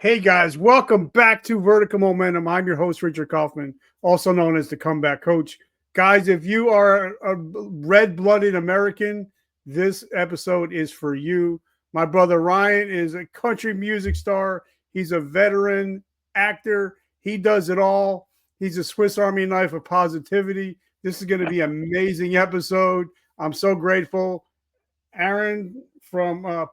Hey guys, welcome back to Vertical Momentum. I'm your host, Richard Kaufman, also known as the Comeback Coach. Guys, if you are a red blooded American, this episode is for you. My brother Ryan is a country music star, he's a veteran actor, he does it all. He's a Swiss Army knife of positivity. This is going to be an amazing episode. I'm so grateful. Aaron from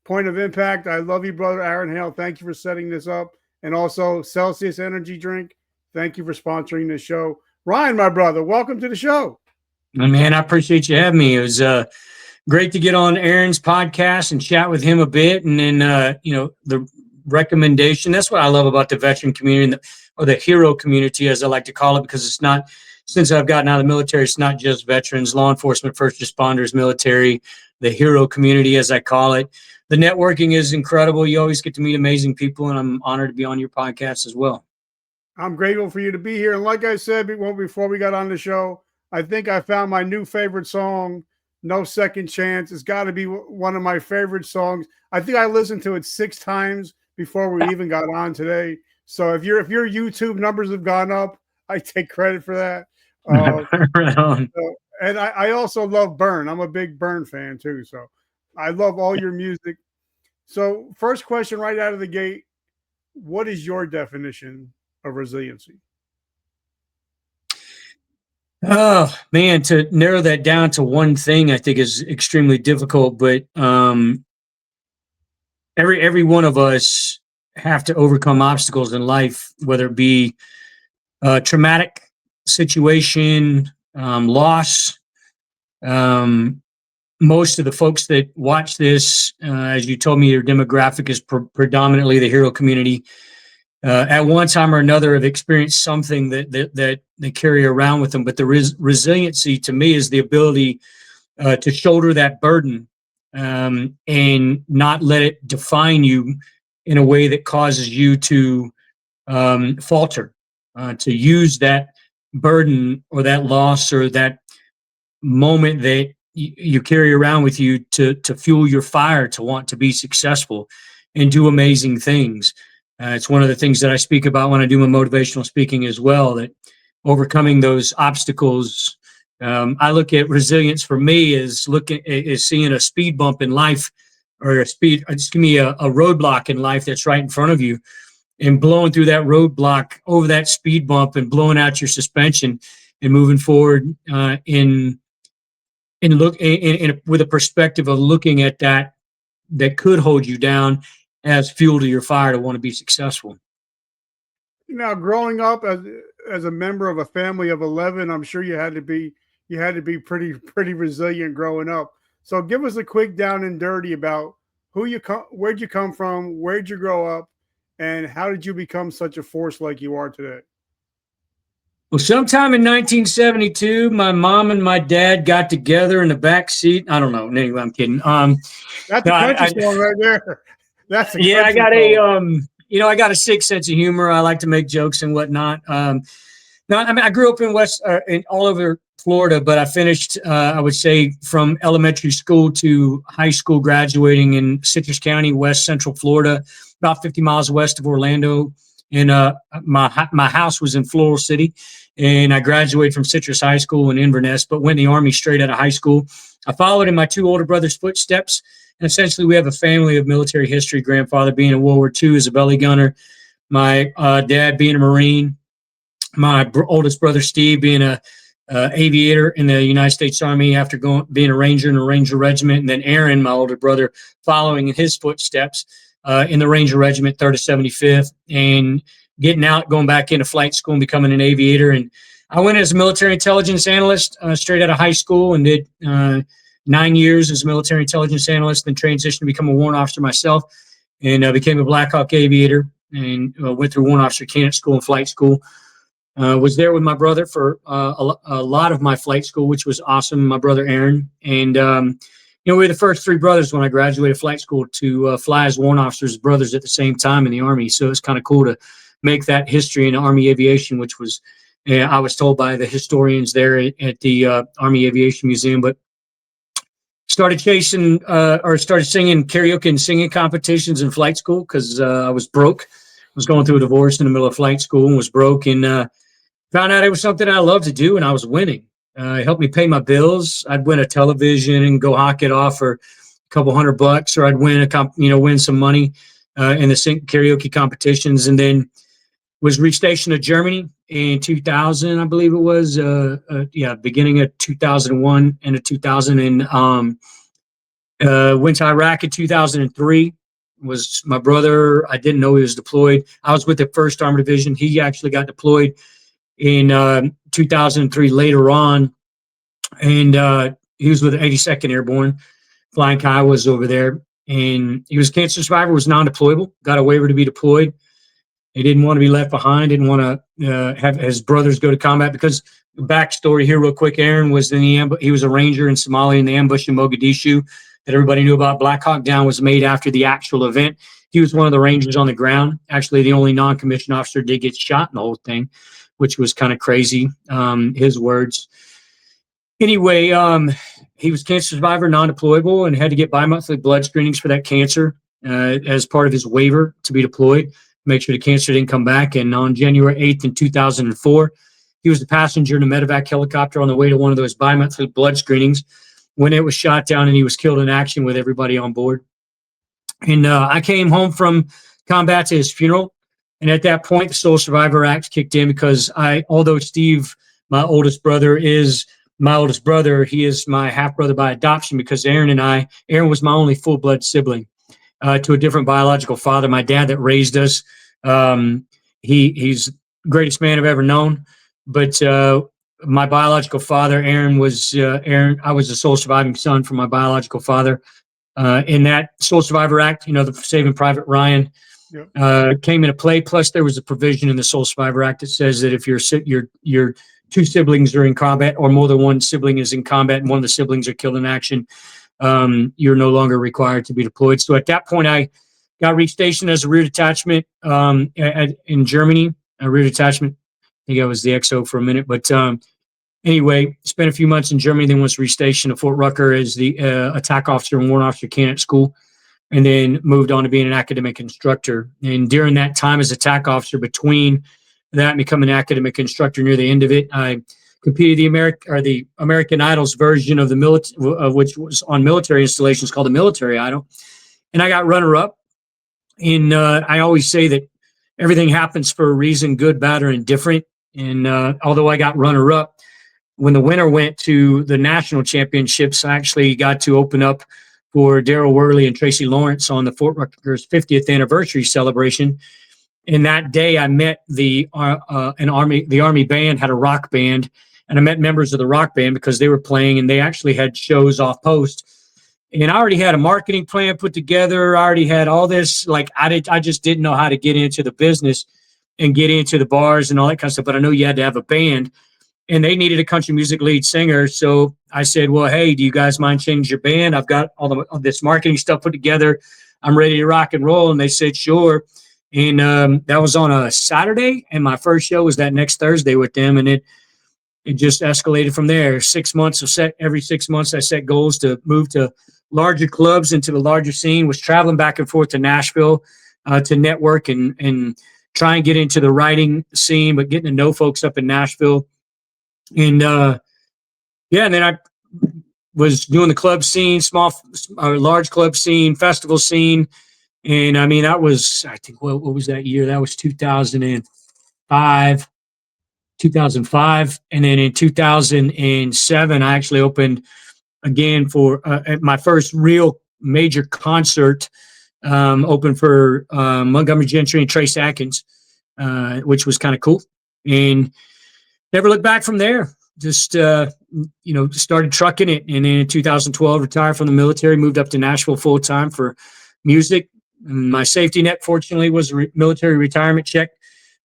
Point of Impact. I love you, brother Aaron Hale. Thank you for setting this up. And also Celsius Energy Drink. Thank you for sponsoring this show. Ryan, my brother, welcome to the show. Man, I appreciate you having me. It was great to get on Aaron's podcast and chat with him a bit. And then, the recommendation. That's what I love about the veteran community or the hero community, as I like to call it, because it's not, since I've gotten out of the military, it's not just veterans, law enforcement, first responders, military, the hero community, as I call it. The networking is incredible. You always get to meet amazing people, and I'm honored to be on your podcast as well. I'm grateful for you to be here. And like I said before we got on the show, I think I found my new favorite song, No Second Chance. It's got to be one of my favorite songs. I think I listened to it 6 times before we even got on today. So if your YouTube numbers have gone up, I take credit for that. Right on. And I also love Burn. I'm a big Burn fan too. So I love all your music. So first question right out of the gate, what is your definition of resiliency? Oh, man, to narrow that down to one thing, I think is extremely difficult, but every one of us have to overcome obstacles in life, whether it be a traumatic situation, loss. Most of the folks that watch this, as you told me, your demographic is predominantly the hero community. At one time or another, have experienced something that they carry around with them. But the resiliency, to me, is the ability to shoulder that burden and not let it define you in a way that causes you to falter. To use that burden or that loss or that moment that you carry around with you to fuel your fire to want to be successful and do amazing things. It's one of the things that I speak about when I do my motivational speaking as well, that overcoming those obstacles. I look at resilience for me as seeing a speed bump in life, or just give me a roadblock in life that's right in front of you, and blowing through that roadblock over that speed bump and blowing out your suspension and moving forward with a perspective of looking at that could hold you down as fuel to your fire to want to be successful. Now, growing up as a member of a family of 11, I'm sure you had to be pretty resilient growing up. So give us a quick down and dirty about where'd you come from, where'd you grow up, and how did you become such a force like you are today? Well, sometime in 1972, my mom and my dad got together in the back seat. I don't know. Anyway, I'm kidding. That's a country song right there. That's a yeah. I got song. I got a sick sense of humor. I like to make jokes and whatnot. I grew up in all over Florida, but I finished, I would say, from elementary school to high school, graduating in Citrus County, West Central Florida, about 50 miles west of Orlando. And my house was in Floral City, and I graduated from Citrus High School in Inverness, but went in the Army straight out of high school. I followed in my 2 older brothers' footsteps, and essentially we have a family of military history. Grandfather being in World War II as a belly gunner, my dad being a Marine, my oldest brother Steve being a aviator in the United States Army after being a Ranger in a Ranger Regiment, and then Aaron, my older brother, following in his footsteps. In the Ranger Regiment, 3rd to 75th, and getting out, going back into flight school and becoming an aviator. And I went as a military intelligence analyst straight out of high school and did 9 years as a military intelligence analyst, then transitioned to become a warrant officer myself, and became a Black Hawk aviator, and went through warrant officer candidate school and flight school. Was there with my brother for a lot of my flight school, which was awesome, my brother Aaron. And we were the first 3 brothers when I graduated flight school to fly as warrant officers, brothers at the same time in the Army. So it's kind of cool to make that history in Army aviation, which was, I was told by the historians there at the Army Aviation Museum. But started chasing or started singing karaoke and singing competitions in flight school because I was broke. I was going through a divorce in the middle of flight school and was broke, and found out it was something I loved to do, and I was winning. It helped me pay my bills. I'd win a television and go hawk it off for a couple $100, or I'd win win some money in the karaoke competitions, and then was restationed to Germany in 2000, I believe it was. Beginning of 2001 into 2000, and went to Iraq in 2003. Was my brother? I didn't know he was deployed. I was with the 1st Armored Division. He actually got deployed in 2003 later on, and he was with the 82nd Airborne. Flying Kiowas over there, and he was a cancer survivor. Was non-deployable. Got a waiver to be deployed. He didn't want to be left behind. Didn't want to have his brothers go to combat, because the backstory here, real quick. Aaron was he was a ranger in Somalia in the ambush in Mogadishu that everybody knew about. Black Hawk Down was made after the actual event. He was one of the rangers on the ground. Actually, the only non-commissioned officer did get shot in the whole thing, which was kind of crazy. His words. Anyway, he was a cancer survivor, non-deployable, and had to get bi-monthly blood screenings for that cancer as part of his waiver to be deployed. Make sure the cancer didn't come back. And on January 8th in 2004, he was the passenger in a medevac helicopter on the way to one of those bi-monthly blood screenings when it was shot down, and he was killed in action with everybody on board. And I came home from combat to his funeral. And at that point, the Sole Survivor Act kicked in, because although Steve, my oldest brother, is my oldest brother, he is my half-brother by adoption, because Aaron was my only full-blood sibling to a different biological father. My dad that raised us, he's the greatest man I've ever known. But my biological father, Aaron, I was the sole surviving son from my biological father. In that Sole Survivor Act, the Saving Private Ryan came into play. Plus, there was a provision in the Sole Survivor Act that says that if your 2 siblings are in combat, or more than 1 sibling is in combat, and one of the siblings are killed in action, you're no longer required to be deployed. So at that point, I got restationed as a rear detachment in Germany. A rear detachment. I think I was the XO for a minute, but anyway, spent a few months in Germany, then was restationed to Fort Rucker as the attack officer and warrant officer candidate school, and then moved on to being an academic instructor. And during that time as attack officer, between that and becoming an academic instructor near the end of it, I competed the American Idol's version of the military, which was on military installations, called the Military Idol, and I got runner-up. And I always say that everything happens for a reason, good, bad, or indifferent. And although I got runner-up, when the winner went to the national championships, I actually got to open up for Daryl Worley and Tracy Lawrence on the Fort Rutgers 50th anniversary celebration. And that day, I met the Army band had a rock band, and I met members of the rock band because they were playing, and they actually had shows off post. And I already had a marketing plan put together. I already had all this. Like I just didn't know how to get into the business and get into the bars and all that kind of stuff. But I know you had to have a band, and they needed a country music lead singer. So I said, well, hey, do you guys mind changing your band? I've got all this marketing stuff put together. I'm ready to rock and roll. And they said, sure. And that was on a Saturday. And my first show was that next Thursday with them. And it just escalated from there. 6 months every 6 months, I set goals to move to larger clubs, into the larger scene, was traveling back and forth to Nashville to network and try and get into the writing scene, but getting to know folks up in Nashville. And and then I was doing the club scene, large club scene, festival scene. And I mean, that was, I think, what was that year? That was 2005. And then in 2007, I actually opened again for my first real major concert, open for Montgomery Gentry and Trace Atkins, which was kind of cool. And never looked back from there. Just, started trucking it. And then in 2012, retired from the military, moved up to Nashville full time for music. And my safety net, fortunately, was a military retirement check.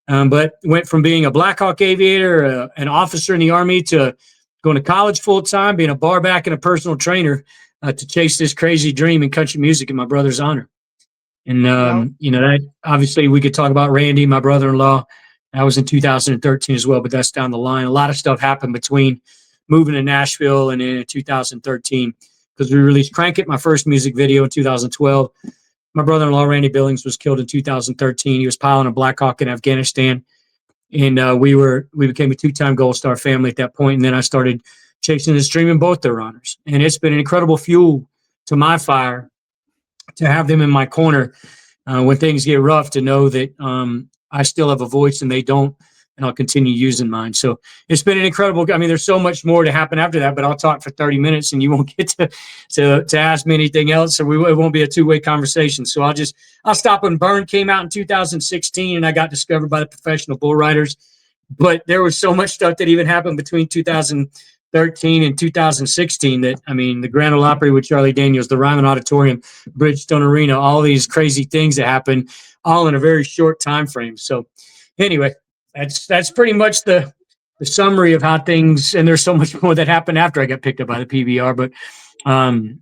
But went from being a Black Hawk aviator, an officer in the Army, to going to college full time, being a bar back and a personal trainer, to chase this crazy dream in country music in my brother's honor. And, that obviously we could talk about Randy, my brother-in-law. That was in 2013 as well, but that's down the line. A lot of stuff happened between moving to Nashville and in 2013 because we released Crank It, my first music video, in 2012. My brother-in-law, Randy Billings, was killed in 2013. He was piloting a Black Hawk in Afghanistan. And we became a 2-time Gold Star family at that point. And then I started chasing this dream in both their honors. And it's been an incredible fuel to my fire to have them in my corner when things get rough, to know that I still have a voice and they don't, and I'll continue using mine. So it's been an incredible, I mean, there's so much more to happen after that, but I'll talk for 30 minutes and you won't get to ask me anything else. So it won't be a two-way conversation. So I'll stop when Burn came out in 2016 and I got discovered by the Professional Bull Riders. But there was so much stuff that even happened between 2013 and 2016 that, I mean, the Grand Ole Opry with Charlie Daniels, the Ryman Auditorium, Bridgestone Arena, all these crazy things that happened all in a very short time frame. So anyway, that's pretty much the summary of how things, and there's so much more that happened after I got picked up by the PBR, but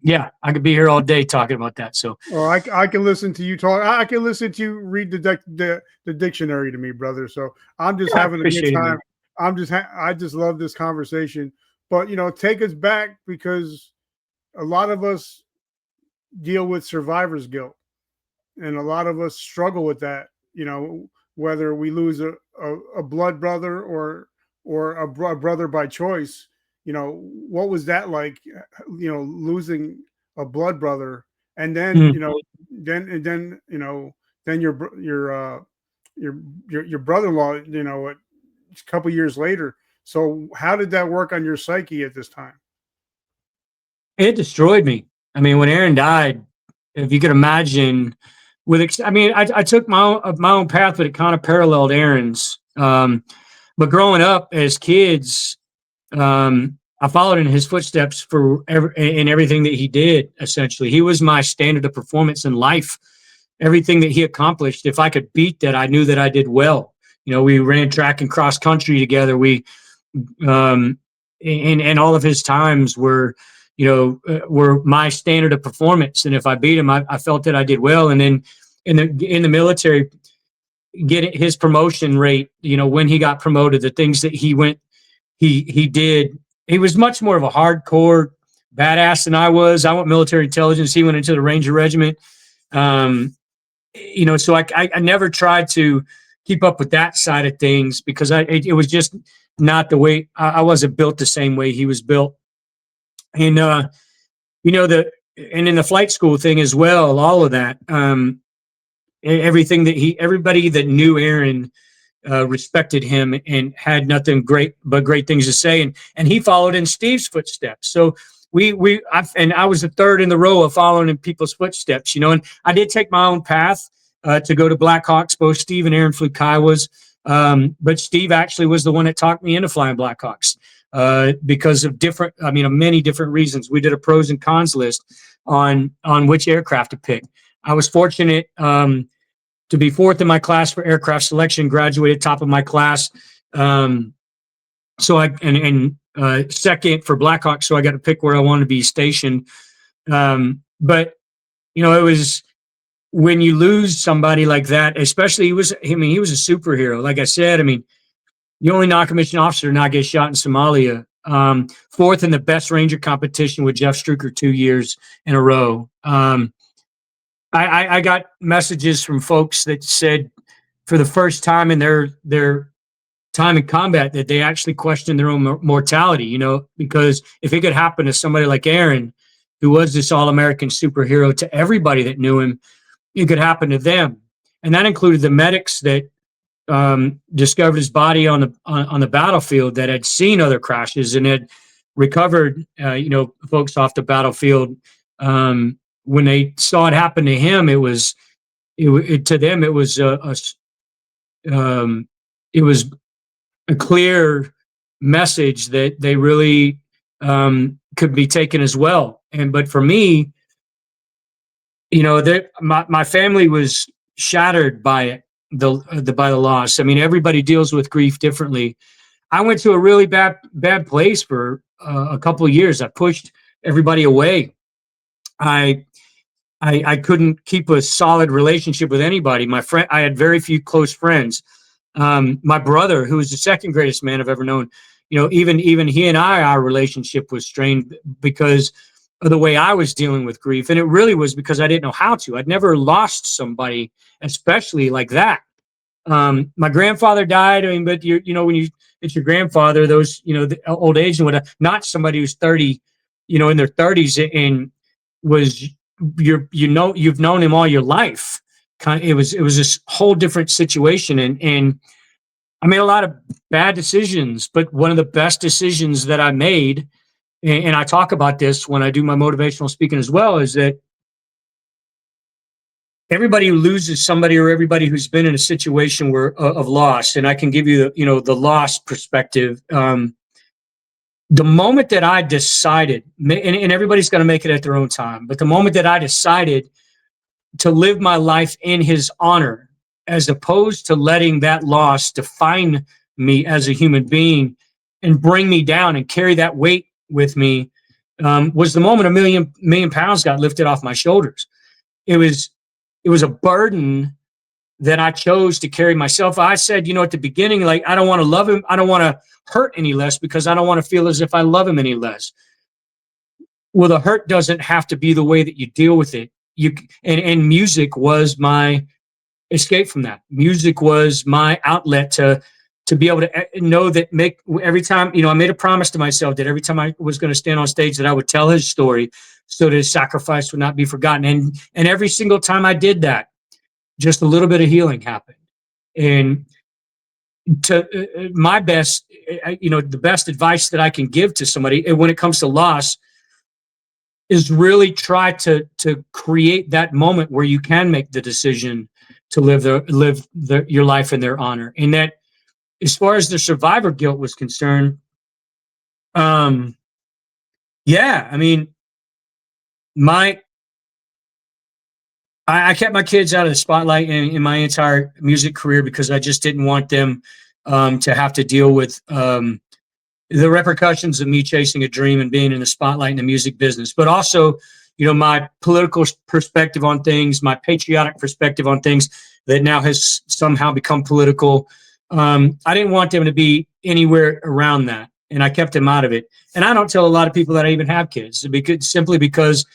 yeah, I could be here all day talking about that. So, well, I can listen to you talk. I can listen to you read the dictionary to me, brother. So I'm just having a good time. I just love this conversation. But take us back, because a lot of us deal with survivor's guilt, and a lot of us struggle with that. Whether we lose a blood brother or a brother by choice. What was that like? Losing a blood brother, and then then your brother-in-law, a couple years later. So how did that work on your psyche at this time? It destroyed me. I mean, when Aaron died, if you could imagine, I took my own path, but it kind of paralleled Aaron's. But growing up as kids, I followed in his footsteps in everything that he did. Essentially, he was my standard of performance in life. Everything that he accomplished, if I could beat that, I knew that I did well. We ran track and cross country together. And all of his times were my standard of performance. And if I beat him, I felt that I did well. And then in the military, get his promotion rate, when he got promoted, the things that he did, he was much more of a hardcore badass than I was. I went military intelligence. He went into the Ranger Regiment. So I never tried to keep up with that side of things, because it was just not the way. I wasn't built the same way he was built. And, and in the flight school thing as well, all of that, everything that everybody that knew Aaron respected him and had nothing but great things to say. And he followed in Steve's footsteps. So I was the third in the row of following in people's footsteps, and I did take my own path to go to Black Hawks. Both Steve and Aaron flew Kiowas. But Steve actually was the one that talked me into flying Black Hawks because of many different reasons. We did a pros and cons list on which aircraft to pick. I was fortunate to be fourth in my class for aircraft selection, graduated top of my class. So second for Black Hawk. So I got to pick where I wanted to be stationed. But it was, when you lose somebody like that, especially he was a superhero. Like I said, you only non-commissioned officer to not get shot in Somalia. Fourth in the best Ranger competition with Jeff Struker 2 years in a row. I got messages from folks that said for the first time in their time in combat that they actually questioned their own mortality, because if it could happen to somebody like Aaron, who was this all-American superhero to everybody that knew him, it could happen to them. And that included the medics that discovered his body on the battlefield, that had seen other crashes and had recovered, folks off the battlefield. When they saw it happen to him, it was a clear message that they really could be taken as well. But for me, my family was shattered by it, by the loss. Everybody deals with grief differently. I went to a really bad place for a couple of years. I pushed everybody away. I couldn't keep a solid relationship with anybody. I had very few close friends. My brother, who was the second greatest man I've ever known, even he and our relationship was strained because the way I was dealing with grief. And it really was because I didn't know how to. I'd never lost somebody, especially like that. My grandfather died. I mean, but when it's your grandfather, those, the old age and whatnot, not somebody who's 30, in their 30s and was you've known him all your life. It was this whole different situation. And I made a lot of bad decisions, but one of the best decisions that I made, and I talk about this when I do my motivational speaking as well, is that everybody who loses somebody, or everybody who's been in a situation of loss, and I can give you the loss perspective. The moment that I decided, and everybody's going to make it at their own time, but the moment that I decided to live my life in his honor, as opposed to letting that loss define me as a human being and bring me down and carry that weight with me, was the moment a million pounds got lifted off my shoulders. It was a burden that I chose to carry myself. I said, at the beginning, like, I don't want to love him. I don't want to hurt any less because I don't want to feel as if I love him any less. Well, the hurt doesn't have to be the way that you deal with it. And music was my escape from that. Music was my outlet to be able to know that every time, I made a promise to myself that every time I was going to stand on stage that I would tell his story so that his sacrifice would not be forgotten. And every single time I did that, just a little bit of healing happened. And to my best, the best advice that I can give to somebody when it comes to loss is really try to create that moment where you can make the decision to live your life in their honor. And that, as far as the survivor guilt was concerned, I mean, I kept my kids out of the spotlight in my entire music career because I just didn't want them to have to deal with the repercussions of me chasing a dream and being in the spotlight in the music business. But also, my political perspective on things, my patriotic perspective on things that now has somehow become political. I didn't want them to be anywhere around that, and I kept them out of it. And I don't tell a lot of people that I even have kids, simply because,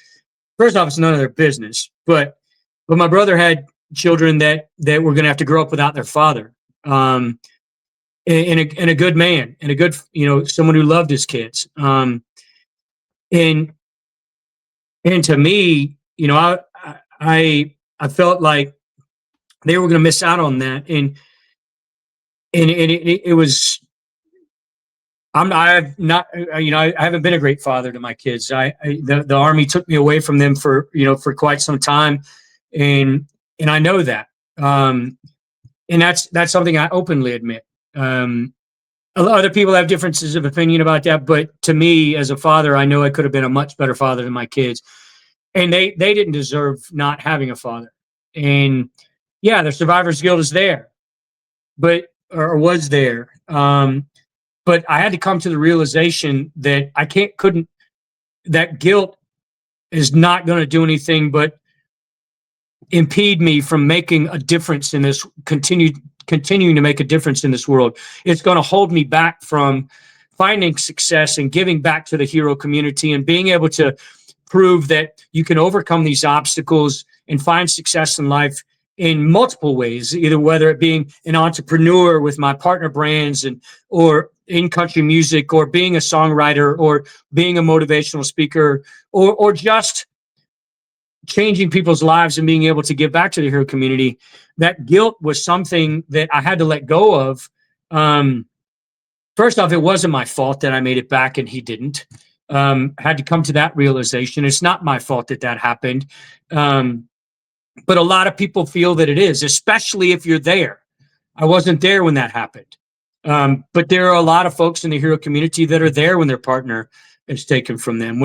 first off, it's none of their business. But my brother had children that were going to have to grow up without their father, and a good man, and a good, someone who loved his kids. And to me, I felt like they were going to miss out on that, and it was. I haven't been a great father to my kids. The Army took me away from them for quite some time, and I know that, and that's something I openly admit. Other people have differences of opinion about that, but to me, as a father, I know I could have been a much better father than my kids, and they didn't deserve not having a father. And yeah, the survivor's guilt is there, or was there. But I had to come to the realization that that guilt is not going to do anything but impede me from making a difference in this, continuing to make a difference in this world. It's going to hold me back from finding success and giving back to the hero community and being able to prove that you can overcome these obstacles and find success in life in multiple ways, either whether it being an entrepreneur with my partner brands or in country music, or being a songwriter, or being a motivational speaker, or just changing people's lives and being able to give back to the hero community. That guilt was something that I had to let go of. First off, it wasn't my fault that I made it back and he didn't. Had to come to that realization. It's not my fault that happened. But a lot of people feel that it is, especially if you're there. I wasn't there when that happened. But there are a lot of folks in the hero community that are there when their partner is taken from them,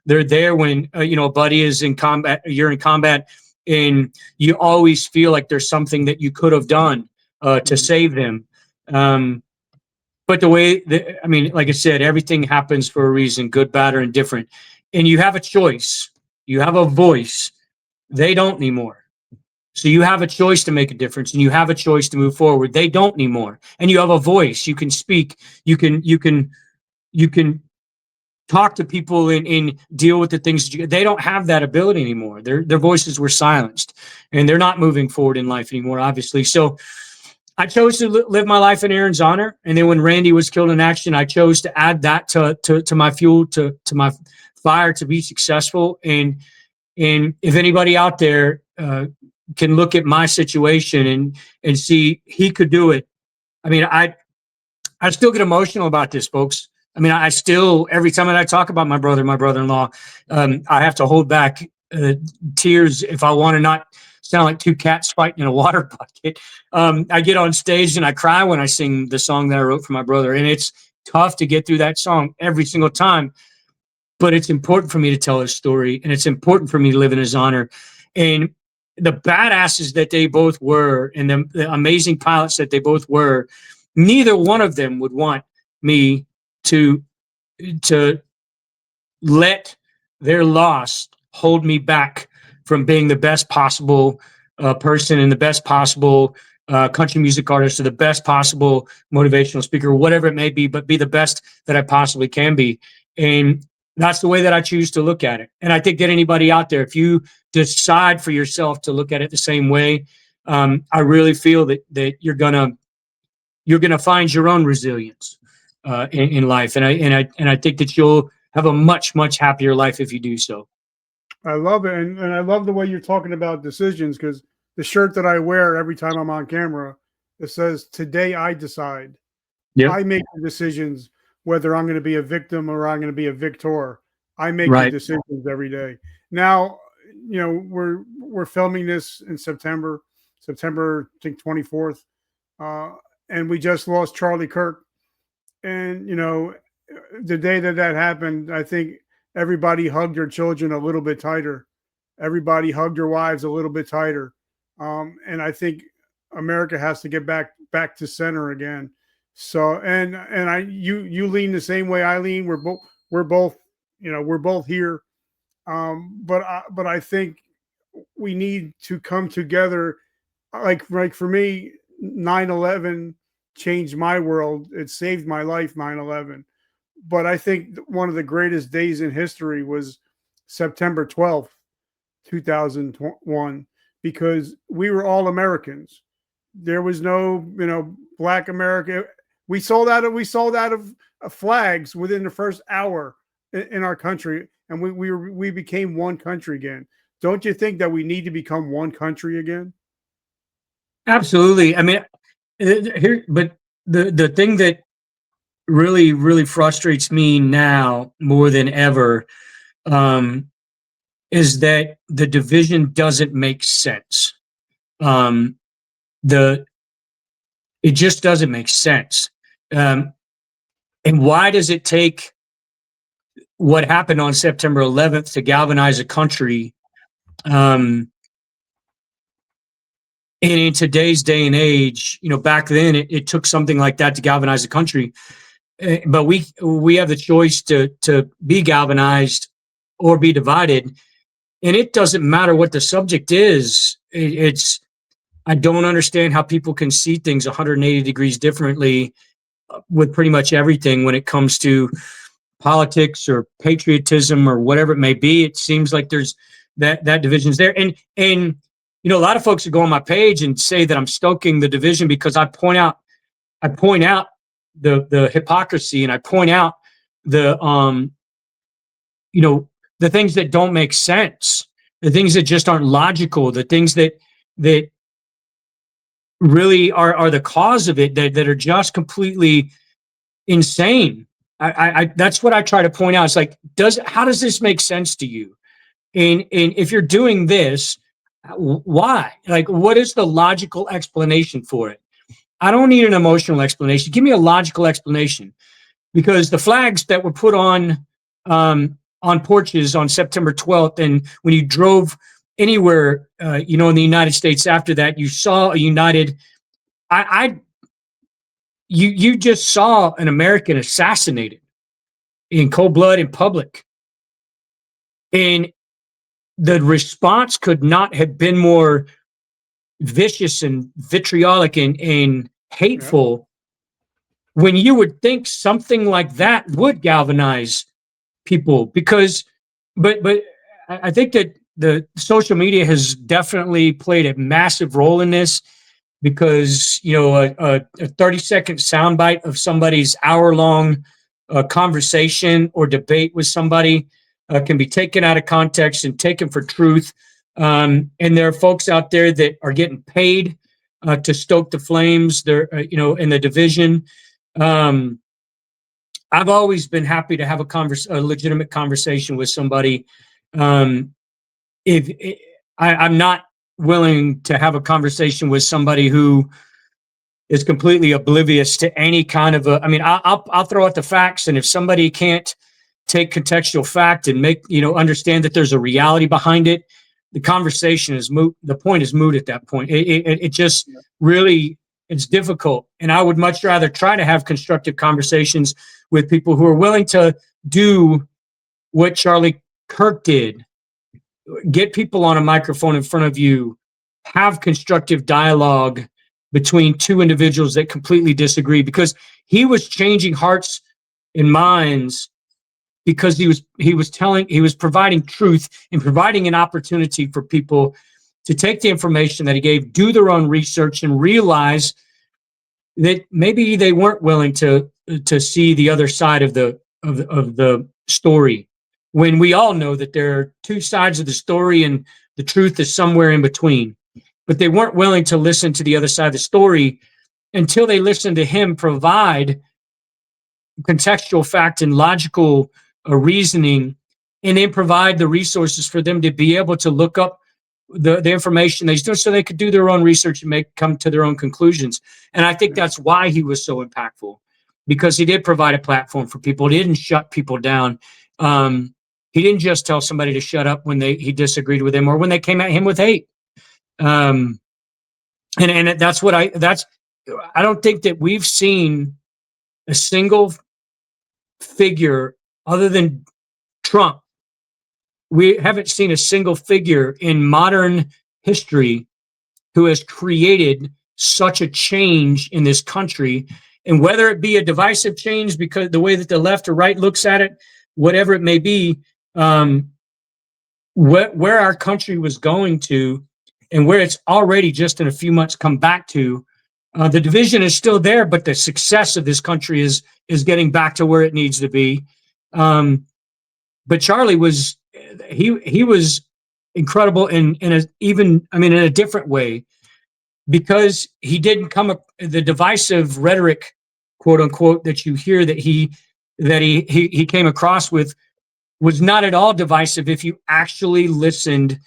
they're there when, a buddy is in combat, you're in combat, and you always feel like there's something that you could have done to save them. But like I said, everything happens for a reason, good, bad, or indifferent. And you have a choice. You have a voice. They don't anymore. So you have a choice to make a difference, and you have a choice to move forward. They don't anymore. And you have a voice. You can speak. You can talk to people and deal with the things that they don't have that ability anymore. Their voices were silenced, and they're not moving forward in life anymore, obviously. So I chose to live my life in Aaron's honor. And then when Randy was killed in action, I chose to add that to my fuel, to my fire to be successful. And if anybody out there can look at my situation and see he could do it. I mean, I still get emotional about this, folks. I mean, I still, every time that I talk about my brother-in-law, I have to hold back tears if I want to not sound like two cats fighting in a water bucket. I get on stage and I cry when I sing the song that I wrote for my brother. And it's tough to get through that song every single time. But it's important for me to tell his story, and it's important for me to live in his honor. And the badasses that they both were, and the amazing pilots that they both were, neither one of them would want me to let their loss hold me back from being the best possible person and the best possible country music artist, or the best possible motivational speaker, or whatever it may be, but be the best that I possibly can be. And that's the way that I choose to look at it. And I think that anybody out there, if you decide for yourself to look at it the same way, I really feel that you're gonna find your own resilience in life. And I think that you'll have a much, much happier life if you do so. I love it. And I love the way you're talking about decisions, because the shirt that I wear every time I'm on camera, it says, "Today I decide." Yep. I make the decisions whether I'm going to be a victim or I'm going to be a victor. I make Right. the decisions every day. Now, we're filming this in September, I think 24th. And we just lost Charlie Kirk. And, the day that happened, I think everybody hugged their children a little bit tighter. Everybody hugged their wives a little bit tighter. And I think America has to get back to center again. So, and you lean the same way I lean. We're both here. But I think we need to come together. Like for me, 9/11 changed my world. It saved my life, 9/11. But I think one of the greatest days in history was September 12th, 2001, because we were all Americans. There was no, Black America. We sold out of flags within the first hour in our country, and we became one country again. Don't you think that we need to become one country again? Absolutely. I mean, but the thing that really, really frustrates me now more than ever is that the division doesn't make sense. It just doesn't make sense. And why does it take what happened on September 11th to galvanize a country? And in today's day and age, back then it took something like that to galvanize a country. But we have the choice to be galvanized or be divided. And it doesn't matter what the subject is. I don't understand how people can see things 180 degrees differently with pretty much everything when it comes to politics or patriotism or whatever it may be. It seems like there's that division's there. And a lot of folks would go on my page and say that I'm stoking the division because I point out the hypocrisy, and I point out the things that don't make sense, the things that just aren't logical, the things that really are the cause of it, that are just completely insane. I that's what I try to point out. It's like, how does this make sense to you? And if you're doing this, why? Like, what is the logical explanation for it? I don't need an emotional explanation. Give me a logical explanation, because the flags that were put on porches on September 12th, and when you drove anywhere, in the United States after that, you saw a united. You just saw an American assassinated in cold blood in public, and the response could not have been more vicious and vitriolic and hateful. Yeah. When you would think something like that would galvanize people because, but I think that the social media has definitely played a massive role in this because, you know, a 30-second soundbite of somebody's hour-long conversation or debate with somebody can be taken out of context and taken for truth. And there are folks out there that are getting paid to stoke the flames. They're, you know, in the division. I've always been happy to have a legitimate conversation with somebody. If I'm not willing to have a conversation with somebody who is completely oblivious to any kind of I mean, I'll throw out the facts, and if somebody can't take contextual fact and understand that there's a reality behind it, the conversation is moot. The point is moot at that point. It just really, it's difficult. And I would much rather try to have constructive conversations with people who are willing to do what Charlie Kirk did. Get people on a microphone in front of you, have constructive dialogue between two individuals that completely disagree, because he was changing hearts and minds because he was providing truth and providing an opportunity for people to take the information that he gave, do their own research, and realize that maybe they weren't willing to see the other side of the story. When we all know that there are two sides of the story and the truth is somewhere in between, but they weren't willing to listen to the other side of the story until they listened to him provide contextual fact and logical reasoning, and then provide the resources for them to be able to look up the information they do, so they could do their own research and come to their own conclusions. And I think that's why he was so impactful, because he did provide a platform for people. He didn't shut people down. He didn't just tell somebody to shut up when he disagreed with him or when they came at him with hate. And that's what I don't think that we've seen a single figure other than Trump. We haven't seen a single figure in modern history who has created such a change in this country. And whether it be a divisive change because the way that the left or right looks at it, whatever it may be, where our country was going to and where it's already just in a few months come back to, the division is still there, but the success of this country is getting back to where it needs to be. But Charlie was incredible in a different way, because he didn't come up the divisive rhetoric, quote unquote, that you hear that he came across with was not at all divisive if you actually listened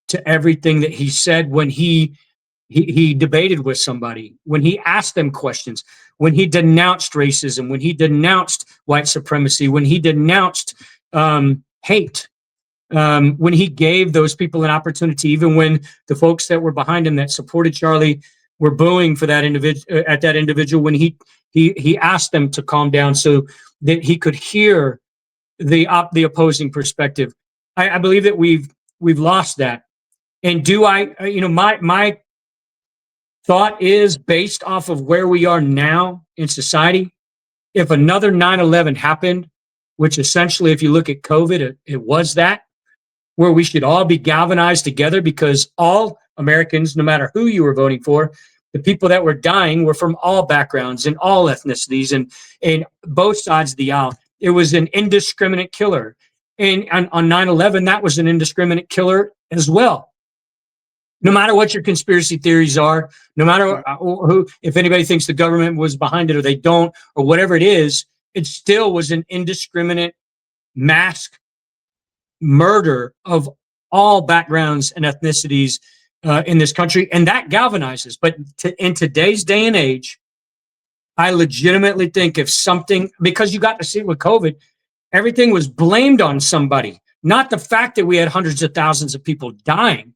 to everything that he said when he debated with somebody, when he asked them questions, when he denounced racism, when he denounced white supremacy, when he denounced hate, when he gave those people an opportunity, even when the folks that were behind him that supported Charlie were booing for that individual, when he asked them to calm down so that he could hear the opposing perspective. I believe that we've lost that. And my thought is, based off of where we are now in society, if another 9/11 happened, which essentially, if you look at COVID, it was that, where we should all be galvanized together, because all Americans, no matter who you were voting for, the people that were dying were from all backgrounds and all ethnicities and both sides of the aisle. It was an indiscriminate killer. And on 9/11, that was an indiscriminate killer as well. No matter what your conspiracy theories are, no matter who, if anybody thinks the government was behind it or they don't, or whatever it is, it still was an indiscriminate mass murder of all backgrounds and ethnicities in this country. And that galvanizes. But in today's day and age, I legitimately think if something, because you got to see it with COVID, everything was blamed on somebody, not the fact that we had hundreds of thousands of people dying.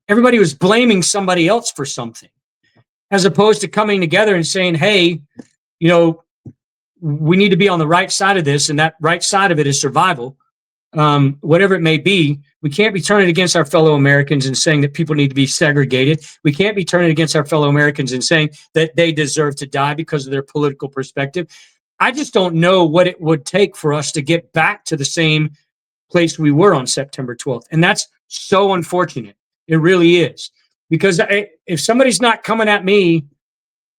Everybody was blaming somebody else for something, as opposed to coming together and saying, hey, we need to be on the right side of this, and that right side of it is survival. Whatever it may be, we can't be turning against our fellow Americans and saying that people need to be segregated. We can't be turning against our fellow Americans and saying that they deserve to die because of their political perspective. I just don't know what it would take for us to get back to the same place we were on September 12th. And that's so unfortunate. It really is. Because if somebody's not coming at me,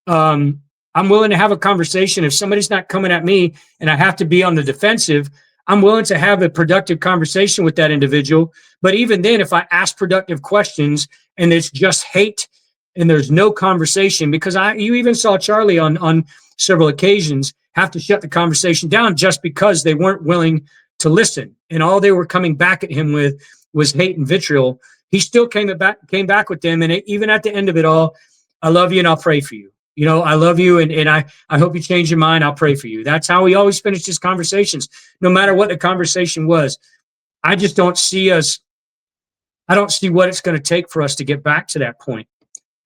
I'm willing to have a conversation. If somebody's not coming at me and I have to be on the defensive, I'm willing to have a productive conversation with that individual. But even then, if I ask productive questions and it's just hate and there's no conversation, because you even saw Charlie on several occasions have to shut the conversation down just because they weren't willing to listen. And all they were coming back at him with was hate and vitriol. He still came back with them. And even at the end of it all, I love you and I'll pray for you. You know, I love you and I hope you change your mind. I'll pray for you. That's how he always finished his conversations, no matter what the conversation was. I just don't see us. I don't see what it's going to take for us to get back to that point.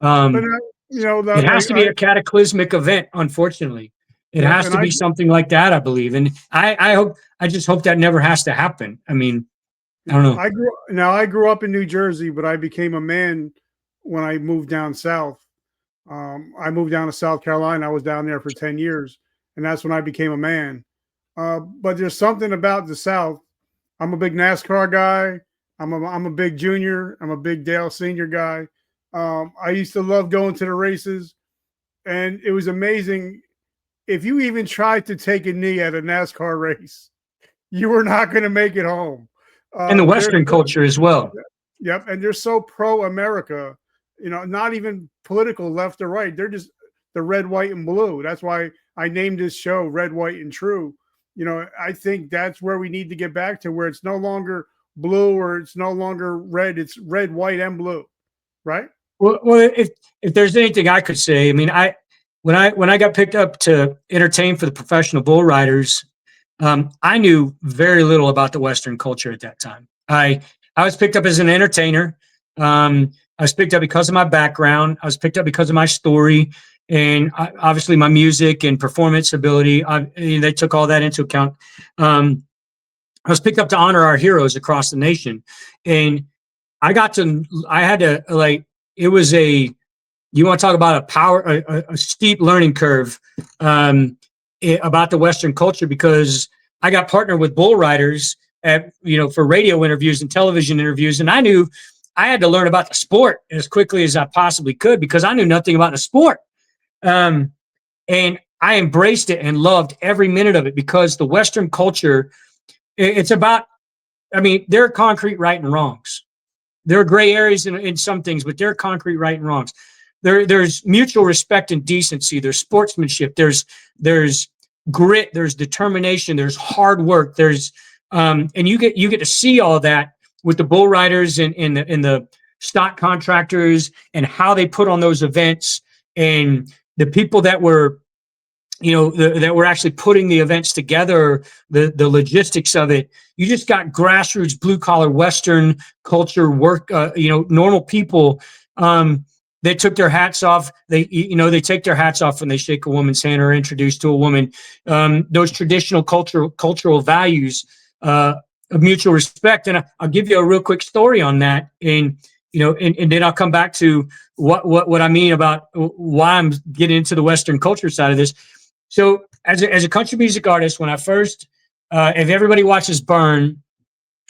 It has to be a cataclysmic event, unfortunately. It has to be something like that, I believe. And I just hope that never has to happen. I mean, I don't know. I grew up in New Jersey, but I became a man when I moved down south. I moved down to South Carolina. I was down there for 10 years, and that's when I became a man. But there's something about the South. I'm a big NASCAR guy. I'm a big junior. I'm a big Dale Senior guy. I used to love going to the races, and it was amazing. If you even tried to take a knee at a NASCAR race, you were not going to make it home. And the Western culture as well. Yep, and they're so pro-America. You know, not even political left or right. They're just the red, white, and blue. That's why I named this show Red, White, and True. You know, I think that's where we need to get back to, where it's no longer blue or it's no longer red. It's red, white, and blue, right? Well, if there's anything I could say, I mean, when I got picked up to entertain for the professional bull riders, I knew very little about the Western culture at that time. I was picked up as an entertainer. I was picked up because of my background. I was picked up because of my story and obviously my music and performance ability. They took all that into account. I was picked up to honor our heroes across the nation. And you want to talk about a steep learning curve about the Western culture, because I got partnered with bull riders for radio interviews and television interviews. And I knew I had to learn about the sport as quickly as I possibly could, because I knew nothing about the sport. And I embraced it and loved every minute of it, because the Western culture, it's about, I mean, there are concrete right and wrongs. There are gray areas in some things, but there are concrete right and wrongs. There's mutual respect and decency. There's sportsmanship. There's grit. There's determination. There's hard work. And you get to see all that with the bull riders and the stock contractors and how they put on those events, and the people that were, that were actually putting the events together, the logistics of it. You just got grassroots, blue collar, Western culture work, normal people. They took their hats off. They take their hats off when they shake a woman's hand or are introduced to a woman. Those traditional cultural values of mutual respect. And I'll give you a real quick story on that. And then I'll come back to what I mean about why I'm getting into the Western culture side of this. So as a country music artist, when I first, if everybody watches Burn,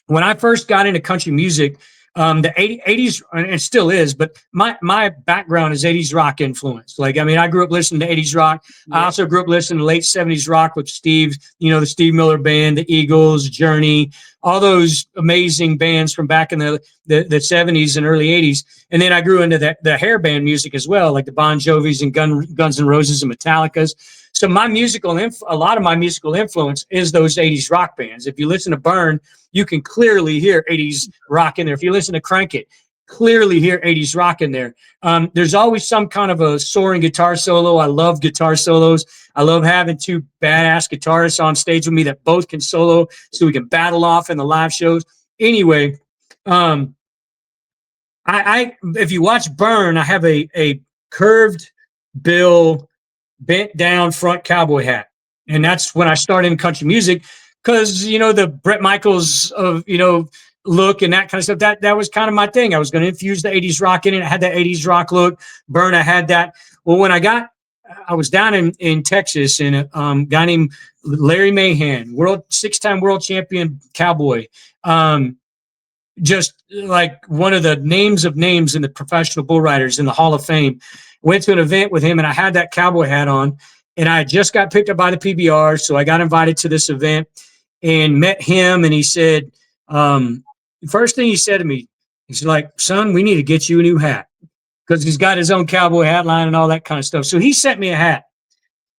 when I first got into country music, the 80s, and it still is, but my background is 80s rock influence. Like, I mean, I grew up listening to 80s rock. Yeah. I also grew up listening to late 70s rock with Steve, the Steve Miller Band, the Eagles, Journey, all those amazing bands from back in the 70s and early 80s. And then I grew into the hair band music as well, like the Bon Jovis and Guns N' Roses and Metallicas. So a lot of my musical influence is those 80s rock bands. If you listen to Burn, you can clearly hear 80s rock in there. If you listen to Crank It, clearly hear 80s rock in there. There's always some kind of a soaring guitar solo. I love guitar solos. I love having two badass guitarists on stage with me that both can solo, so we can battle off in the live shows. Anyway, if you watch Burn, I have a curved bill, bent down front cowboy hat. And that's when I started in country music, because, the Bret Michaels of, look and that kind of stuff, that was kind of my thing. I was going to infuse the 80s rock in it. I had that 80s rock look. Burn, I had that. Well, when I got I was down in Texas, and a guy named Larry Mahan, 6-time world champion cowboy, just like one of the names of names in the professional bull riders in the Hall of Fame. Went to an event with him, and I had that cowboy hat on, and I just got picked up by the PBR, so I got invited to this event and met him. And he said, first thing he said to me, he's like, "Son, we need to get you a new hat," because he's got his own cowboy hat line and all that kind of stuff. So he sent me a hat,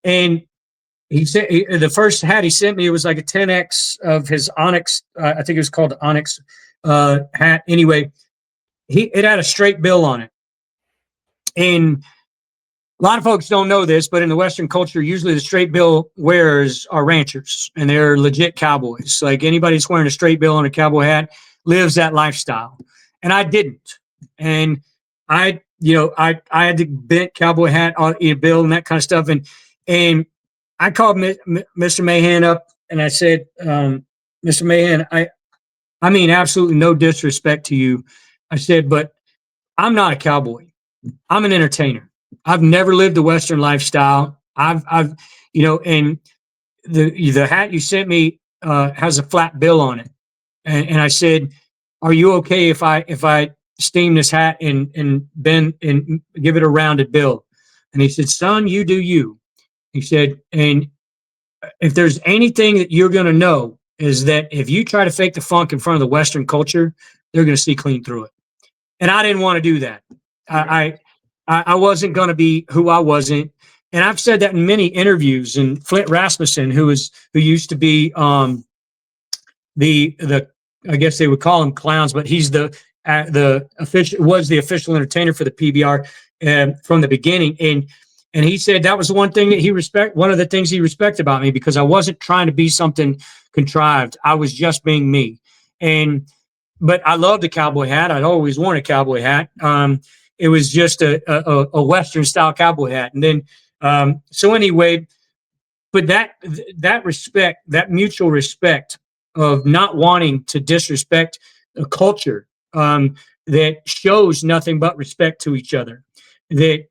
and he said the first hat he sent me, it was like a 10X of his Onyx. I think it was called the Onyx hat. Anyway, it had a straight bill on it. And a lot of folks don't know this, but in the Western culture, usually the straight bill wearers are ranchers, and they're legit cowboys. Like anybody that's wearing a straight bill on a cowboy hat lives that lifestyle. And I didn't. And I had the bent cowboy hat on a bill and that kind of stuff. And I called Mr. Mahan up, and I said, Mr. Mahan, I mean, absolutely no disrespect to you. I said, but I'm not a cowboy. I'm an entertainer. I've never lived the Western lifestyle. I've and the hat you sent me has a flat bill on it. And I said, are you okay if I steam this hat and bend and give it a rounded bill? And he said, son, you do you. He said, and if there's anything that you're going to know is that if you try to fake the funk in front of the Western culture, they're going to see clean through it. And I didn't want to do that. I wasn't going to be who I wasn't. And I've said that in many interviews. And Flint Rasmussen, who used to be the I guess they would call him clowns, but he's the official entertainer for the PBR from the beginning. And he said that was the one thing that one of the things he respected about me, because I wasn't trying to be something contrived. I was just being me. But I loved the cowboy hat. I'd always worn a cowboy hat. It was just a Western style cowboy hat. And then, so anyway, but that respect, that mutual respect of not wanting to disrespect a culture that shows nothing but respect to each other, that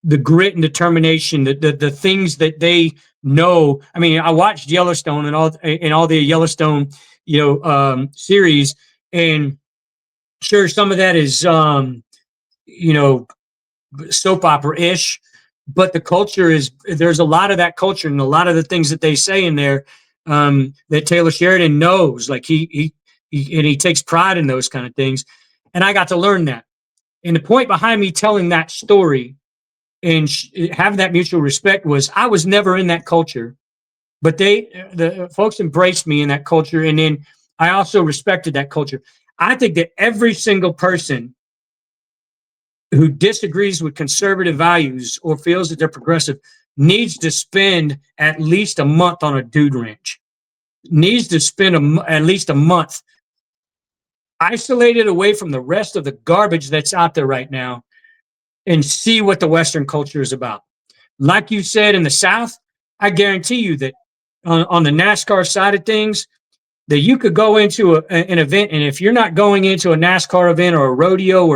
the grit and determination, the things that they know. I mean, I watched Yellowstone and all the Yellowstone, series, and sure, some of that is, soap opera-ish, but the culture there's a lot of that culture and a lot of the things that they say in there that Taylor Sheridan knows. Like he takes pride in those kind of things. And I got to learn that. And the point behind me telling that story and having that mutual respect was I was never in that culture, but the folks embraced me in that culture. And then I also respected that culture. I think that every single person who disagrees with conservative values or feels that they're progressive needs to spend at least a month on a dude ranch, needs to spend at least a month isolated away from the rest of the garbage that's out there right now and see what the Western culture is about. Like you said, in the South, I guarantee you that on the NASCAR side of things, that you could go into an event, and if you're not going into a NASCAR event or a rodeo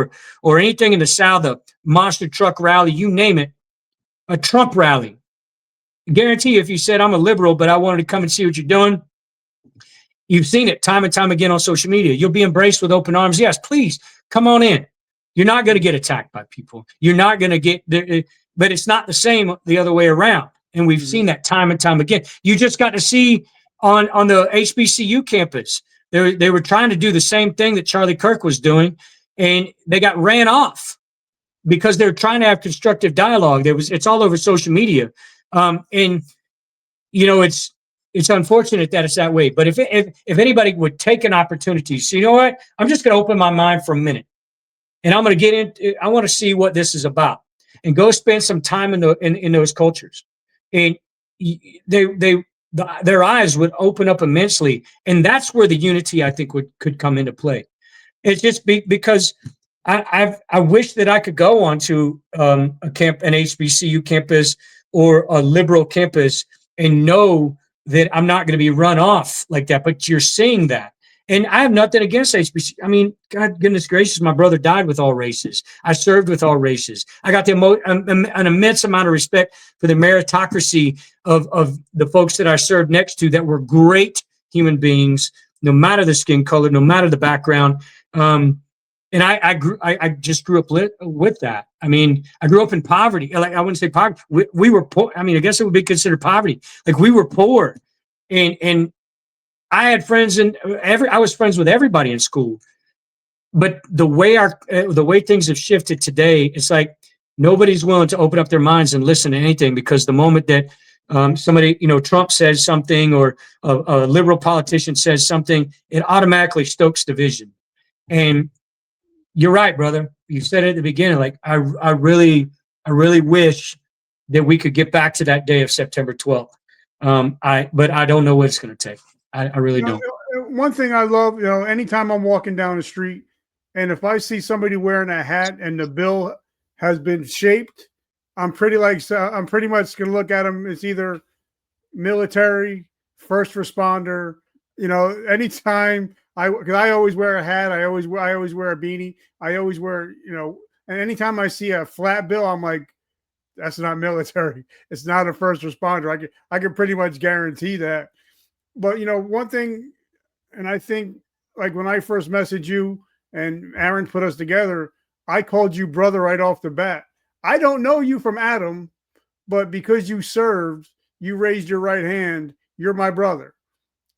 or anything in the South, a monster truck rally, you name it, a Trump rally, I guarantee you, if you said, I'm a liberal, but I wanted to come and see what you're doing, you've seen it time and time again on social media. You'll be embraced with open arms. Yes, please, come on in. You're not going to get attacked by people. You're not going to get there, but it's not the same the other way around. And we've seen that time and time again. You just got to see on the HBCU campus, they were trying to do the same thing that Charlie Kirk was doing, and they got ran off because they're trying to have constructive dialogue. It's all over social media. And it's unfortunate that it's that way. But if anybody would take an opportunity, so you know what, I'm just going to open my mind for a minute, and I'm going to get into. I want to see what this is about, and go spend some time in those cultures, and their eyes would open up immensely, and that's where the unity, I think, could come into play. It's just because I wish that I could go onto an HBCU campus or a liberal campus and know that I'm not going to be run off like that. But you're seeing that, And I have nothing against HBC. I mean, God, goodness gracious, my brother died with all races. I served with all races. I got an immense amount of respect for the meritocracy of the folks that I served next to that were great human beings, no matter the skin color, no matter the background. And I just grew up with that. I mean, I grew up in poverty. Like, I wouldn't say poverty. We were poor. I mean, I guess it would be considered poverty. Like, we were poor, and I had friends I was friends with everybody in school. But the way things have shifted today, it's like nobody's willing to open up their minds and listen to anything, because the moment that somebody, Trump says something, or a liberal politician says something, it automatically stokes division. And you're right, brother. You said it at the beginning. Like, I really wish that we could get back to that day of September 12th. But I don't know what it's going to take. I really don't. One thing I love, anytime I'm walking down the street, and if I see somebody wearing a hat and the bill has been shaped, I'm pretty much going to look at them. It's either military, first responder. Anytime because I always wear a hat, I always wear a beanie, I always wear, and anytime I see a flat bill, I'm like, that's not military. It's not a first responder. I can pretty much guarantee that. But one thing, and I think, like, when I first messaged you and Aaron put us together, I called you brother right off the bat. I don't know you from Adam, but because you served, you raised your right hand, you're my brother.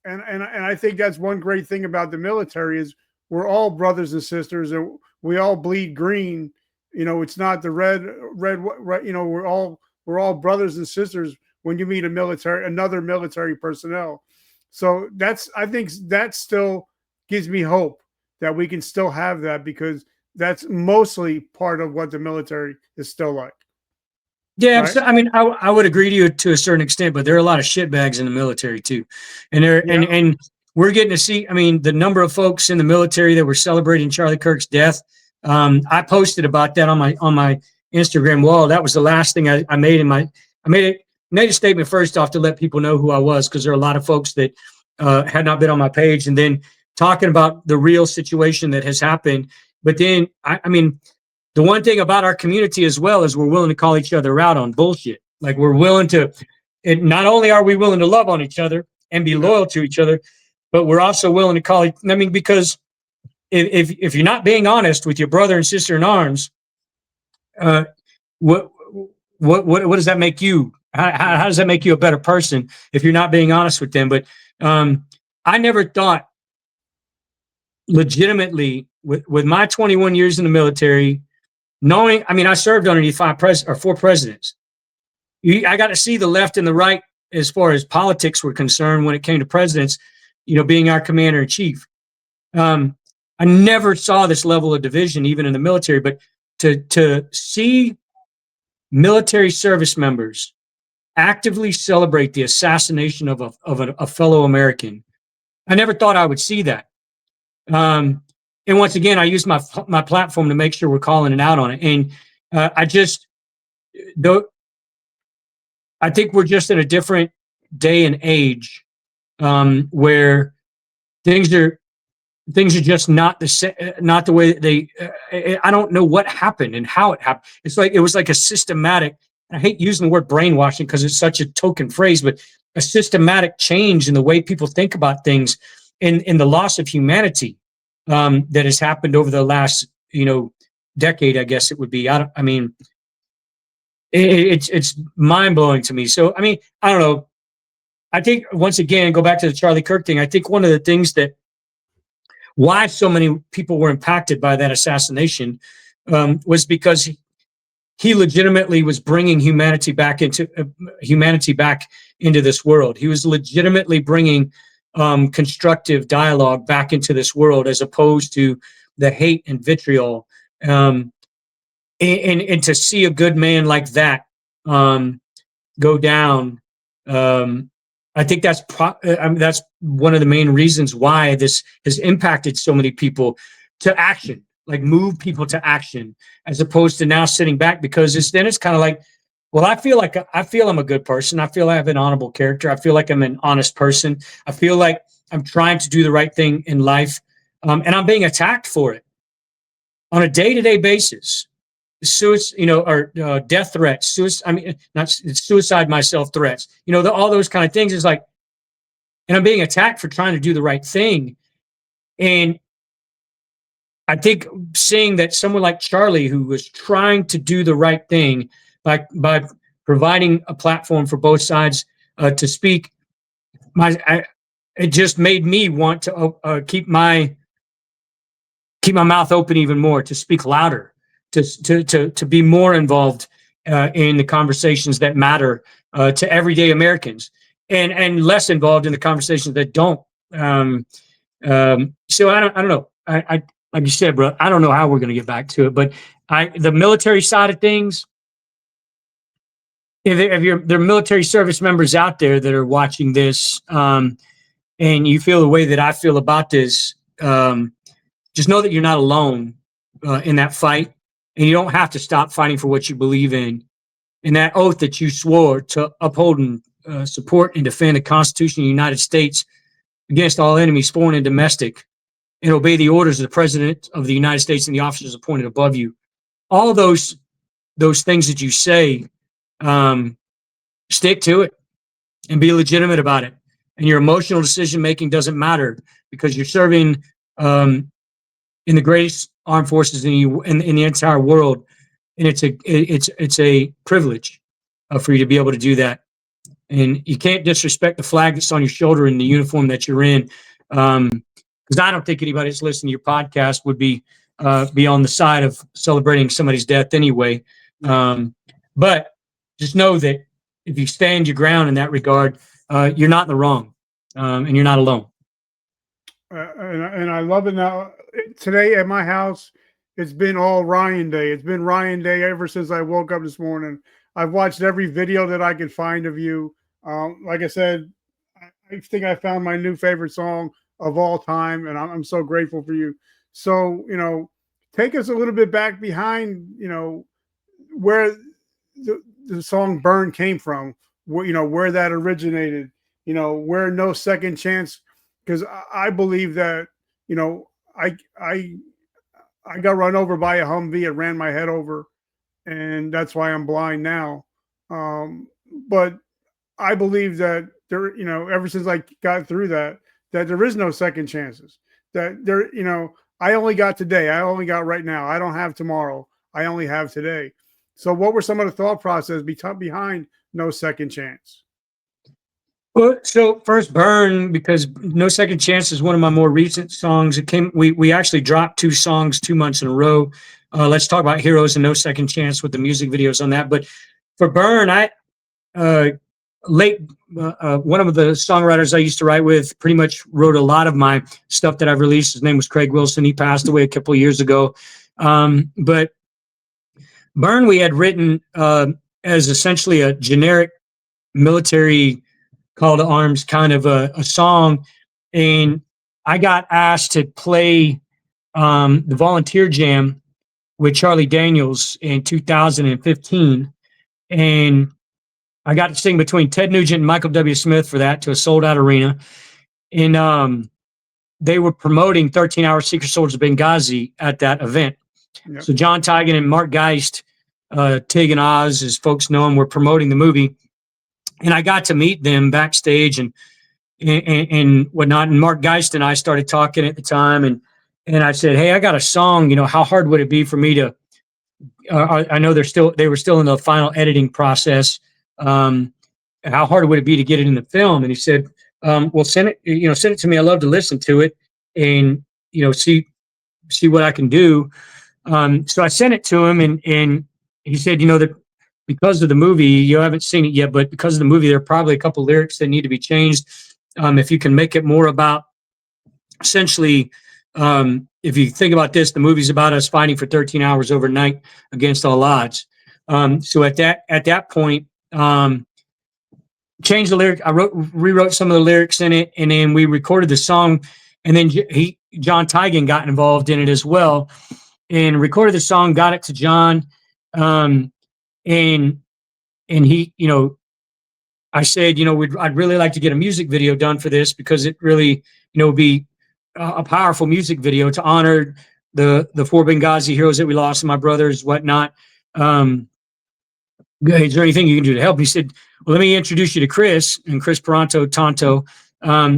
And I think that's one great thing about the military is we're all brothers and sisters, and we all bleed green. It's not the red. We're all brothers and sisters when you meet another military personnel. So I think that still gives me hope that we can still have that, because that's mostly part of what the military is still like. Yeah, right? I mean, I would agree to you to a certain extent, but there are a lot of shitbags in the military too, and and we're getting to see. I mean, the number of folks in the military that were celebrating Charlie Kirk's death. I posted about that on my Instagram wall. That was the last thing I made I made a statement first off to let people know who I was, because there are a lot of folks that had not been on my page, and then talking about the real situation that has happened. But then, I mean, the one thing about our community as well is we're willing to call each other out on bullshit. Like, we're willing to, not only are we willing to love on each other and be loyal to each other, but we're also willing to call it. I mean, because if you're not being honest with your brother and sister in arms, what does that make you? How does that make you a better person if you're not being honest with them? But I never thought, legitimately, with my 21 years in the military, knowing, I mean, I served underneath 4 presidents. I got to see the left and the right as far as politics were concerned when it came to presidents, being our commander in chief. I never saw this level of division, even in the military, but to see military service members actively celebrate the assassination of a fellow American, I never thought I would see that. And once again, I use my platform to make sure we're calling it out on it. And I think we're just in a different day and age where things are just not the way that they. I don't know what happened and how it happened. It was like a systematic. I hate using the word brainwashing because it's such a token phrase, but a systematic change in the way people think about things, in the loss of humanity that has happened over the last decade. I guess it would be. I mean, it's mind blowing to me. So I mean, I don't know. I think, once again, go back to the Charlie Kirk thing. I think one of the things that why so many people were impacted by that assassination was because he legitimately was bringing humanity back into this world. He was legitimately bringing constructive dialogue back into this world, as opposed to the hate and vitriol. And to see a good man like that go down, I think that's one of the main reasons why this has impacted so many people to action, like move people to action, as opposed to now sitting back, because it's kind of like, well, I feel I'm a good person. I feel I have an honorable character. I feel like I'm an honest person. I feel like I'm trying to do the right thing in life, and I'm being attacked for it on a day-to-day basis. Suicide, or death threats, suicide. I mean, not suicide myself threats. All those kind of things is like, and I'm being attacked for trying to do the right thing. And I think seeing that someone like Charlie, who was trying to do the right thing by providing a platform for both sides to speak, it just made me want to keep my mouth open even more, to speak louder, to be more involved in the conversations that matter to everyday Americans, and less involved in the conversations that don't. So I don't know. I like you said, bro, I don't know how we're going to get back to it, but the military side of things, if there are military service members out there that are watching this, and you feel the way that I feel about this, just know that you're not alone in that fight, and you don't have to stop fighting for what you believe in. And that oath that you swore to uphold and support and defend the Constitution of the United States against all enemies, foreign and domestic, and obey the orders of the President of the United States and the officers appointed above you. All those things that you say, stick to it and be legitimate about it. And your emotional decision making doesn't matter, because you're serving in the greatest armed forces in the entire world, and it's a privilege for you to be able to do that. And you can't disrespect the flag that's on your shoulder and the uniform that you're in. Because I don't think anybody that's listening to your podcast would be on the side of celebrating somebody's death anyway. But just know that if you stand your ground in that regard, you're not in the wrong, and you're not alone. And I love it now. Today at my house, it's been all Ryan Day. It's been Ryan Day ever since I woke up this morning. I've watched every video that I could find of you. Like I said, I think I found my new favorite song of all time, and I'm so grateful for you. So, take us a little bit back behind, where the song "Burn" came from, where that originated, where No Second Chance, because I believe that, I got run over by a Humvee. It ran my head over, and that's why I'm blind now. But I believe that there, ever since I got through that there is no second chances. That there, I only got today. I only got right now. I don't have tomorrow. I only have today. So what were some of the thought process behind No Second Chance? Well, so first "Burn," because No Second Chance is one of my more recent songs. We actually dropped 2 songs 2 months in a row. Let's talk about Heroes and No Second Chance with the music videos on that. But for "Burn," one of the songwriters I used to write with pretty much wrote a lot of my stuff that I've released. His name was Craig Wilson. He passed away a couple of years ago. But "Burn" we had written as essentially a generic military call to arms kind of a song. And I got asked to play the volunteer jam with Charlie Daniels in 2015. And I got to sing between Ted Nugent and Michael W. Smith for that, to a sold out arena. And they were promoting 13-Hour Secret Soldiers of Benghazi at that event. Yep. So John Tigan and Mark Geist, Tig and Oz, as folks know him, were promoting the movie. And I got to meet them backstage and whatnot. And Mark Geist and I started talking at the time. And I said, "Hey, I got a song. How hard would it be for me to, I know they were still in the final editing process. How hard would it be to get it in the film?" And he said, "Well, send it to me. I love to listen to it and, see what I can do." So I sent it to him, and he said, that because of the movie, you haven't seen it yet, but because of the movie, there are probably a couple lyrics that need to be changed. If you can make it more about, essentially, if you think about this, the movie's about us fighting for 13 hours overnight against all odds. So at that point, changed the lyric. I rewrote some of the lyrics in it, and then we recorded the song. And then John Tigan got involved in it as well, and recorded the song. Got it to John, and he, I said, I'd really like to get a music video done for this because it really, would be a powerful music video to honor the four Benghazi heroes that we lost and my brothers, whatnot. Is there anything you can do to help? He said, well, let me introduce you to Chris and Chris Peranto Tonto.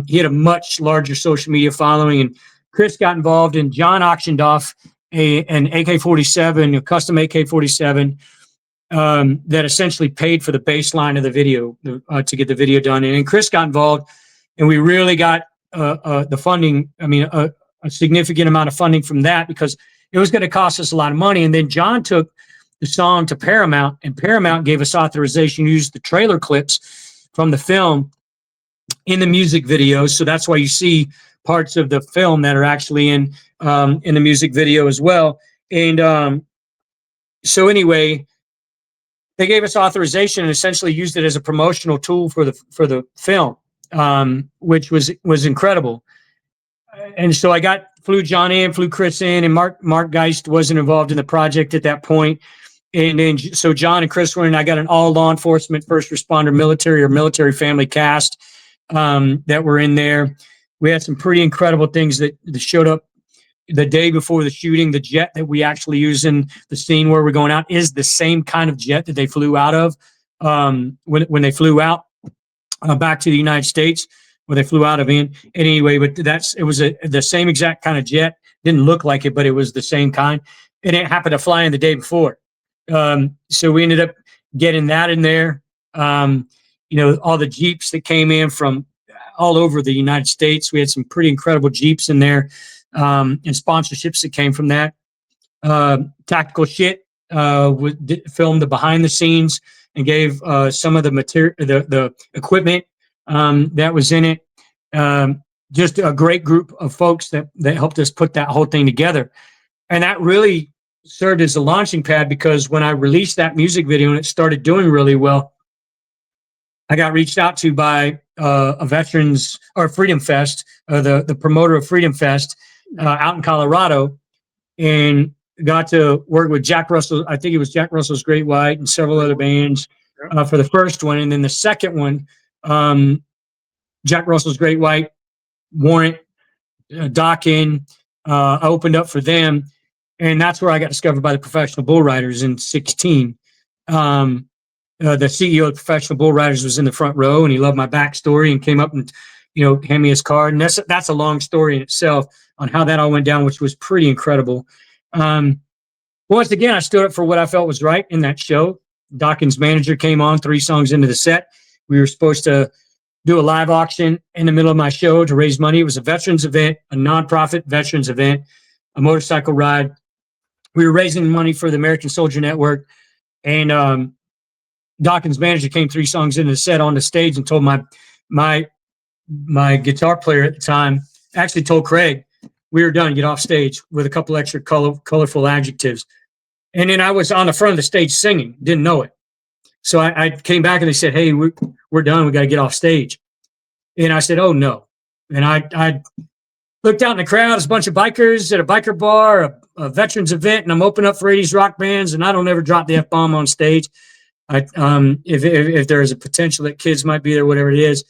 He had a much larger social media following, and Chris got involved, and John auctioned off an AK-47, a custom AK-47 that essentially paid for the baseline of the video to get the video done. And Chris got involved, and we really got the funding. I mean, a significant amount of funding from that because it was going to cost us a lot of money. And then John took the song to Paramount, and Paramount gave us authorization to use the trailer clips from the film in the music videos. So that's why you see parts of the film that are actually in the music video as well. And so anyway, they gave us authorization and essentially used it as a promotional tool for the film, which was incredible. And so I flew John in, flew Chris in, and Mark Geist wasn't involved in the project at that point. And then so John and Chris were in. I got an all law enforcement, first responder, military family cast that were in there. We had some pretty incredible things that showed up the day before the shooting. The jet that we actually use in the scene where we're going out is the same kind of jet that they flew out of when they flew out back to the United States, where they flew out of in. Anyway, but it was the same exact kind of jet. Didn't look like it, but it was the same kind. And it happened to fly in the day before. So we ended up getting that in there. All the Jeeps that came in from all over the United States. We had some pretty incredible Jeeps in there, and sponsorships that came from that. Tactical Shit filmed the behind the scenes and gave some of the material, the equipment that was in it. Just a great group of folks that helped us put that whole thing together. And that really served as a launching pad because when I released that music video and it started doing really well, I got reached out to by a veterans or Freedom Fest, the promoter of Freedom Fest out in Colorado, and got to work with Jack Russell. I think it was Jack Russell's Great White and several other bands for the first one. And then the second one, Jack Russell's Great White, Warrant, Dockin, I opened up for them. And that's where I got discovered by the Professional Bull Riders in 2016. The CEO of Professional Bull Riders was in the front row, and he loved my backstory and came up and, hand me his card. And that's a long story in itself on how that all went down, which was pretty incredible. Once again, I stood up for what I felt was right in that show. Dawkins' manager came on 3 songs into the set. We were supposed to do a live auction in the middle of my show to raise money. It was a veterans event, a nonprofit veterans event, a motorcycle ride. We were raising money for the American Soldier Network, and Dawkins' manager came 3 songs into the set on the stage and told my guitar player at the time, actually told Craig, we were done, get off stage, with a couple extra colorful adjectives. And then I was on the front of the stage singing, didn't know it. So I came back and they said, hey, we're done, we got to get off stage. And I said, oh no. And I looked out in the crowd, there's a bunch of bikers at a biker bar, a veterans event, and I'm opening up for 80s rock bands, and I don't ever drop the F-bomb on stage. If there is a potential that kids might be there, whatever it is.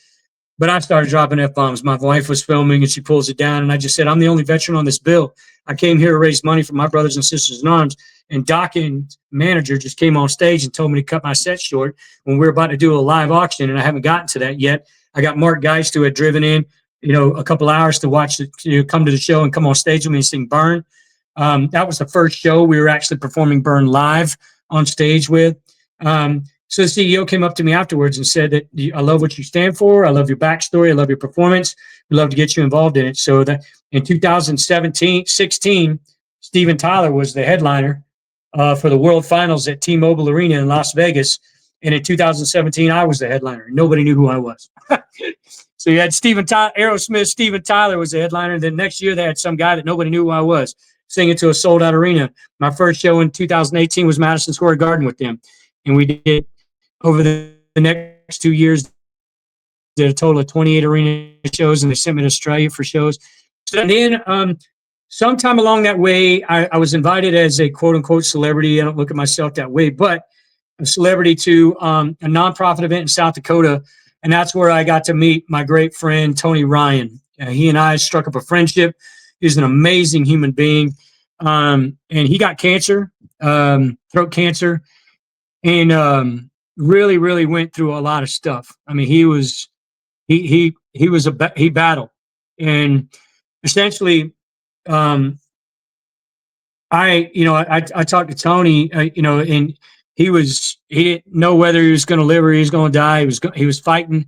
But I started dropping F-bombs. My wife was filming, and she pulls it down, and I just said, I'm the only veteran on this bill. I came here to raise money for my brothers and sisters in arms, and Dawkins' manager just came on stage and told me to cut my set short when we were about to do a live auction, and I haven't gotten to that yet. I got Mark Geist, who had driven in, a couple hours to watch come to the show and come on stage with me and sing Burn. That was the first show we were actually performing Burn live on stage with. So the CEO came up to me afterwards and said that I love what you stand for. I love your backstory. I love your performance. We'd love to get you involved in it. So that in 2016, Steven Tyler was the headliner for the World Finals at T-Mobile Arena in Las Vegas. And in 2017, I was the headliner. Nobody knew who I was. So you had Aerosmith, Steven Tyler was the headliner. Then next year they had some guy that nobody knew who I was singing to a sold-out arena. My first show in 2018 was Madison Square Garden with them. And we did, over the next 2 years, did a total of 28 arena shows, and they sent me to Australia for shows. So then sometime along that way, I was invited as a quote-unquote celebrity. I don't look at myself that way, but a celebrity to a nonprofit event in South Dakota. And that's where I got to meet my great friend, Tony Ryan. He and I struck up a friendship. He's an amazing human being. And he got cancer, throat cancer, and really, really went through a lot of stuff. I mean, he battled. And essentially, I talked to Tony, and he didn't know whether he was going to live or he was going to die. He was fighting.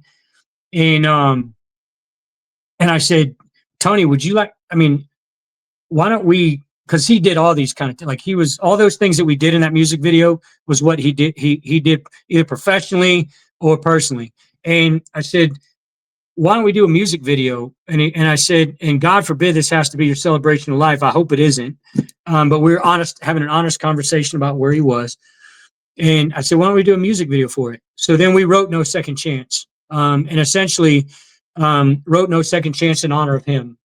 And I said, Tony, why don't we, because he did all these kind of things. Like all those things that we did in that music video was what he did. He did either professionally or personally. And I said, why don't we do a music video? And I said, and God forbid this has to be your celebration of life. I hope it isn't. But we were having an honest conversation about where he was. And I said, why don't we do a music video for it? So then we wrote No Second Chance, and essentially wrote No Second Chance in honor of him.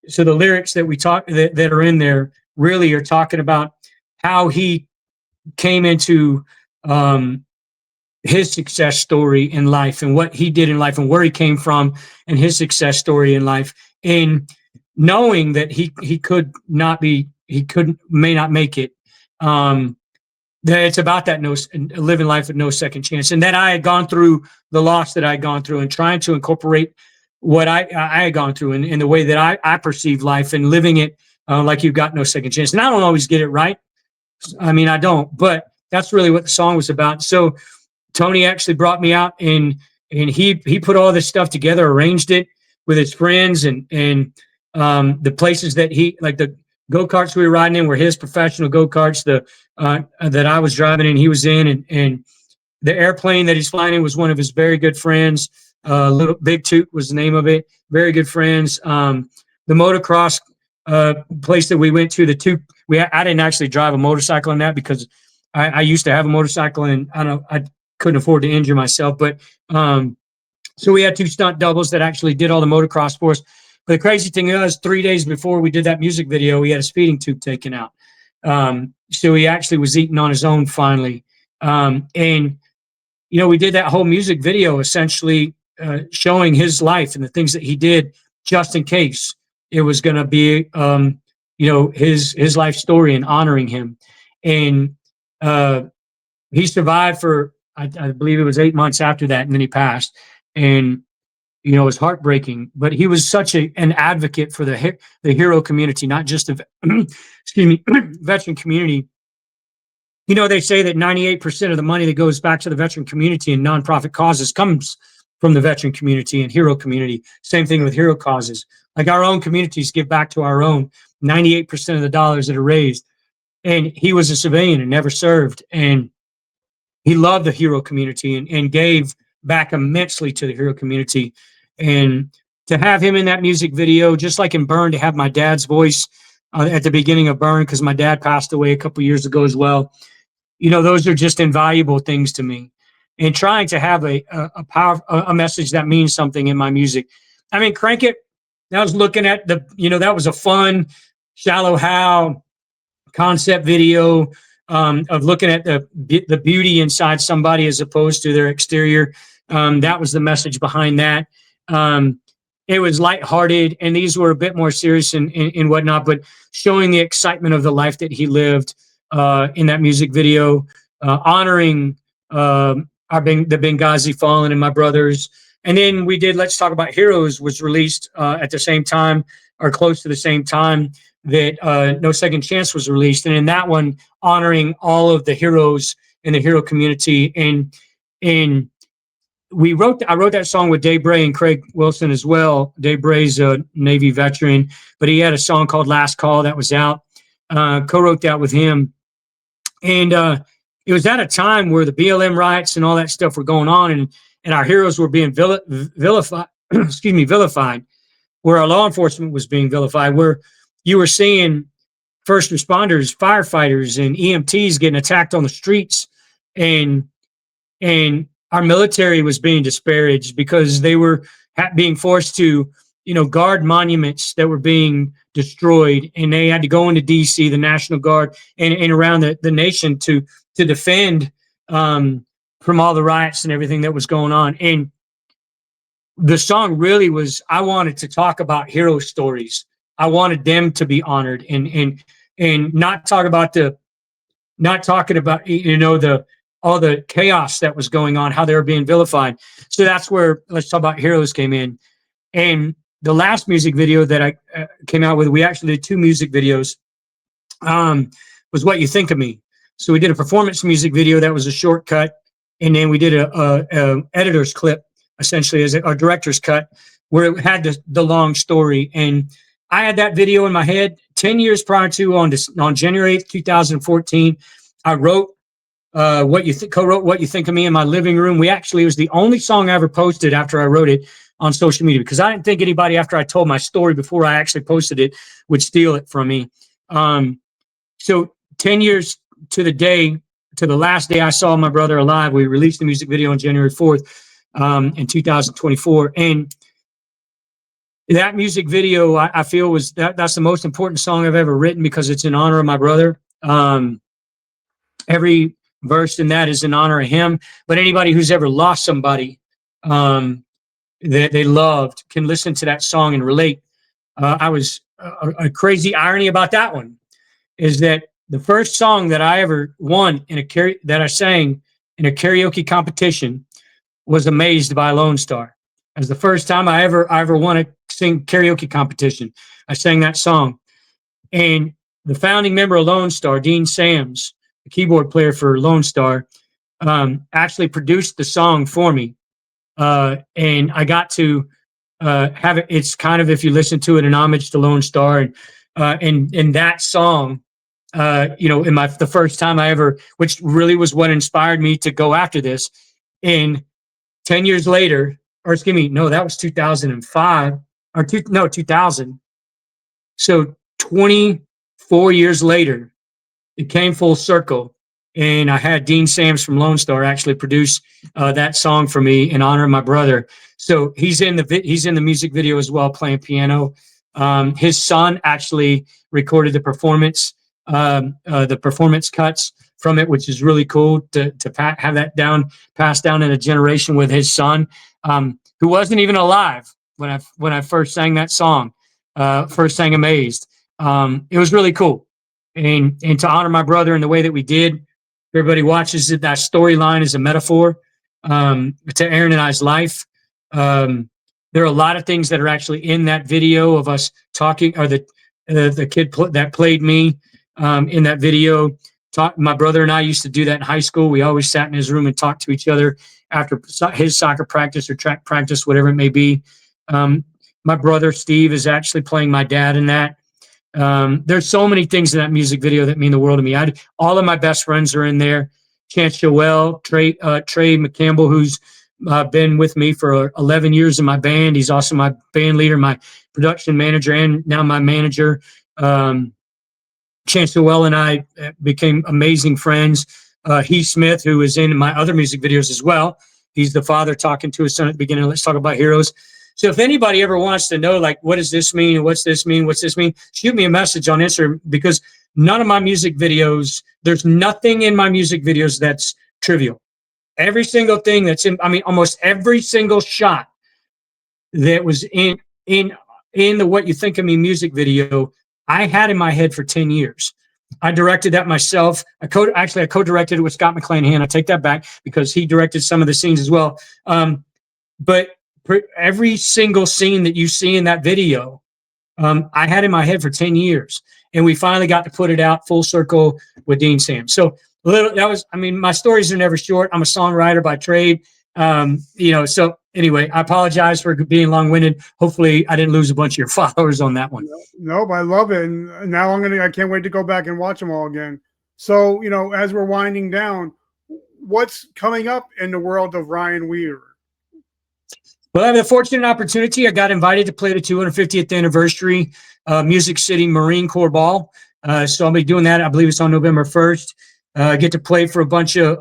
So the lyrics that we that are in there really are talking about how he came into his success story in life and what he did in life and where he came from and his success story in life, and knowing that he may not make it. That it's about that living life with no second chance, and that I had gone through the loss that I had gone through and trying to incorporate what I had gone through in the way that I perceive life and living it like you've got no second chance. And I don't always get it right. I mean, I don't, but that's really what the song was about. So Tony actually brought me out and he put all this stuff together, arranged it with his friends, and the places that like the go-karts we were riding in were his professional go-karts, that I was driving in, he was in, and the airplane that he's flying in was one of his very good friends. Little Big Toot was the name of it. Very good friends. The motocross place that we went to, I didn't actually drive a motorcycle on that because I used to have a motorcycle and I couldn't afford to injure myself. But so we had 2 stunt doubles that actually did all the motocross for us. But the crazy thing is, 3 days before we did that music video, he had a speeding tube taken out. So he actually was eating on his own finally. And we did that whole music video essentially showing his life and the things that he did just in case it was going to be, his life story and honoring him. And he survived for, I believe it was 8 months after that, and then he passed. And it was heartbreaking, but he was such an advocate for the hero community, not just the veteran community. They say that 98% of the money that goes back to the veteran community and nonprofit causes comes from the veteran community and hero community. Same thing with hero causes. Like our own communities give back to our own 98% of the dollars that are raised. And he was a civilian and never served. And he loved the hero community and gave back immensely to the hero community. And to have him in that music video, just like in Burn, to have my dad's voice at the beginning of Burn, because my dad passed away a couple years ago as well. Those are just invaluable things to me. And trying to have a message that means something in my music. I mean, Crank It, I was looking at that was a fun, Shallow Hal concept video of looking at the beauty inside somebody as opposed to their exterior. That was the message behind that. It was lighthearted, and these were a bit more serious and whatnot, but showing the excitement of the life that he lived in that music video, honoring the Benghazi Fallen and my brothers. And then we did Let's Talk About Heroes, was released at the same time or close to the same time that No Second Chance was released. And in that one, honoring all of the heroes in the hero community. And I wrote that song with Dave Bray and Craig Wilson as well. Dave Bray's a Navy veteran, but he had a song called Last Call that was out. Co-wrote that with him. And it was at a time where the BLM riots and all that stuff were going on, and our heroes were being vilified, where our law enforcement was being vilified, where you were seeing first responders, firefighters, and EMTs getting attacked on the streets, and our military was being disparaged because they were being forced to, guard monuments that were being destroyed, and they had to go into DC, the National Guard, and around the nation to defend from all the riots and everything that was going on. And the song really was, I wanted to talk about hero stories. I wanted them to be honored and not talking about all the chaos that was going on, how they were being vilified. So that's where Let's Talk About Heroes came in. And the last music video that I came out with, we actually did 2 music videos, was What You Think of Me. So we did a performance music video that was a shortcut, and then we did a editor's clip, essentially, as a director's cut, where it had the long story. And I had that video in my head 10 years prior to, on January 8th, 2014. I wrote co-wrote What You Think of Me in my living room. It was the only song I ever posted after I wrote it on social media, because I didn't think anybody, after I told my story before I actually posted it, would steal it from me. So 10 years to the last day I saw my brother alive, we released the music video on January 4th in 2024. And that music video, I feel, that's the most important song I've ever written, because it's in honor of my brother. Every verse in that is in honor of him. But anybody who's ever lost somebody that they loved can listen to that song and relate. A crazy irony about that one is that the first song that I ever won that I sang in a karaoke competition was Amazed by Lone Star. It was the first time I ever won a karaoke competition. I sang that song. And the founding member of Lone Star, Dean Sams, the keyboard player for Lone Star, actually produced the song for me. And I got to have it. It's kind of, if you listen to it, an homage to Lone Star. And that song, in the first time I ever, which really was what inspired me to go after this. And 10 years later, or excuse me, no, that was 2005 2000. So 24 years later, it came full circle. And I had Dean Sams from Lone Star actually produce that song for me in honor of my brother. So he's in the music video as well, playing piano. His son actually recorded the performance cuts from it, which is really cool to have that passed down in a generation with his son, who wasn't even alive when I first sang that song, first sang Amazed. It was really cool. And to honor my brother in the way that we did, everybody watches it. That storyline is a metaphor to Aaron and I's life. There are a lot of things that are actually in that video of us talking, or the kid that played me in that video. My brother and I used to do that in high school. We always sat in his room and talked to each other after his soccer practice or track practice, whatever it may be. My brother Steve is actually playing my dad in that. There's so many things in that music video that mean the world to me. All of my best friends are in there. Chance Joel, Trey McCampbell, who's been with me for 11 years in my band. He's also my band leader, my production manager, and now my manager. Chance Joel and I became amazing friends. Heath Smith, who is in my other music videos as well. He's the father talking to his son at the beginning. Let's Talk About Heroes. So if anybody ever wants to know, like, what does this mean? What's this mean? What's this mean? Shoot me a message on Instagram, because none of my music videos, there's nothing in my music videos that's trivial. Every single thing that's almost every single shot that was in the What You Think of Me music video, I had in my head for 10 years. I directed that myself. I co-directed it with Scott McClanahan. I take that back, because he directed some of the scenes as well. But every single scene that you see in that video, I had in my head for 10 years. And we finally got to put it out full circle with Dean Sams. So my stories are never short. I'm a songwriter by trade. So anyway, I apologize for being long-winded. Hopefully I didn't lose a bunch of your followers on that one. Nope, I love it. And now I can't wait to go back and watch them all again. So, as we're winding down, what's coming up in the world of Ryan Weir? Well, I have the fortunate opportunity. I got invited to play the 250th anniversary Music City Marine Corps Ball. So I'll be doing that. I believe it's on November 1st. I get to play for a bunch of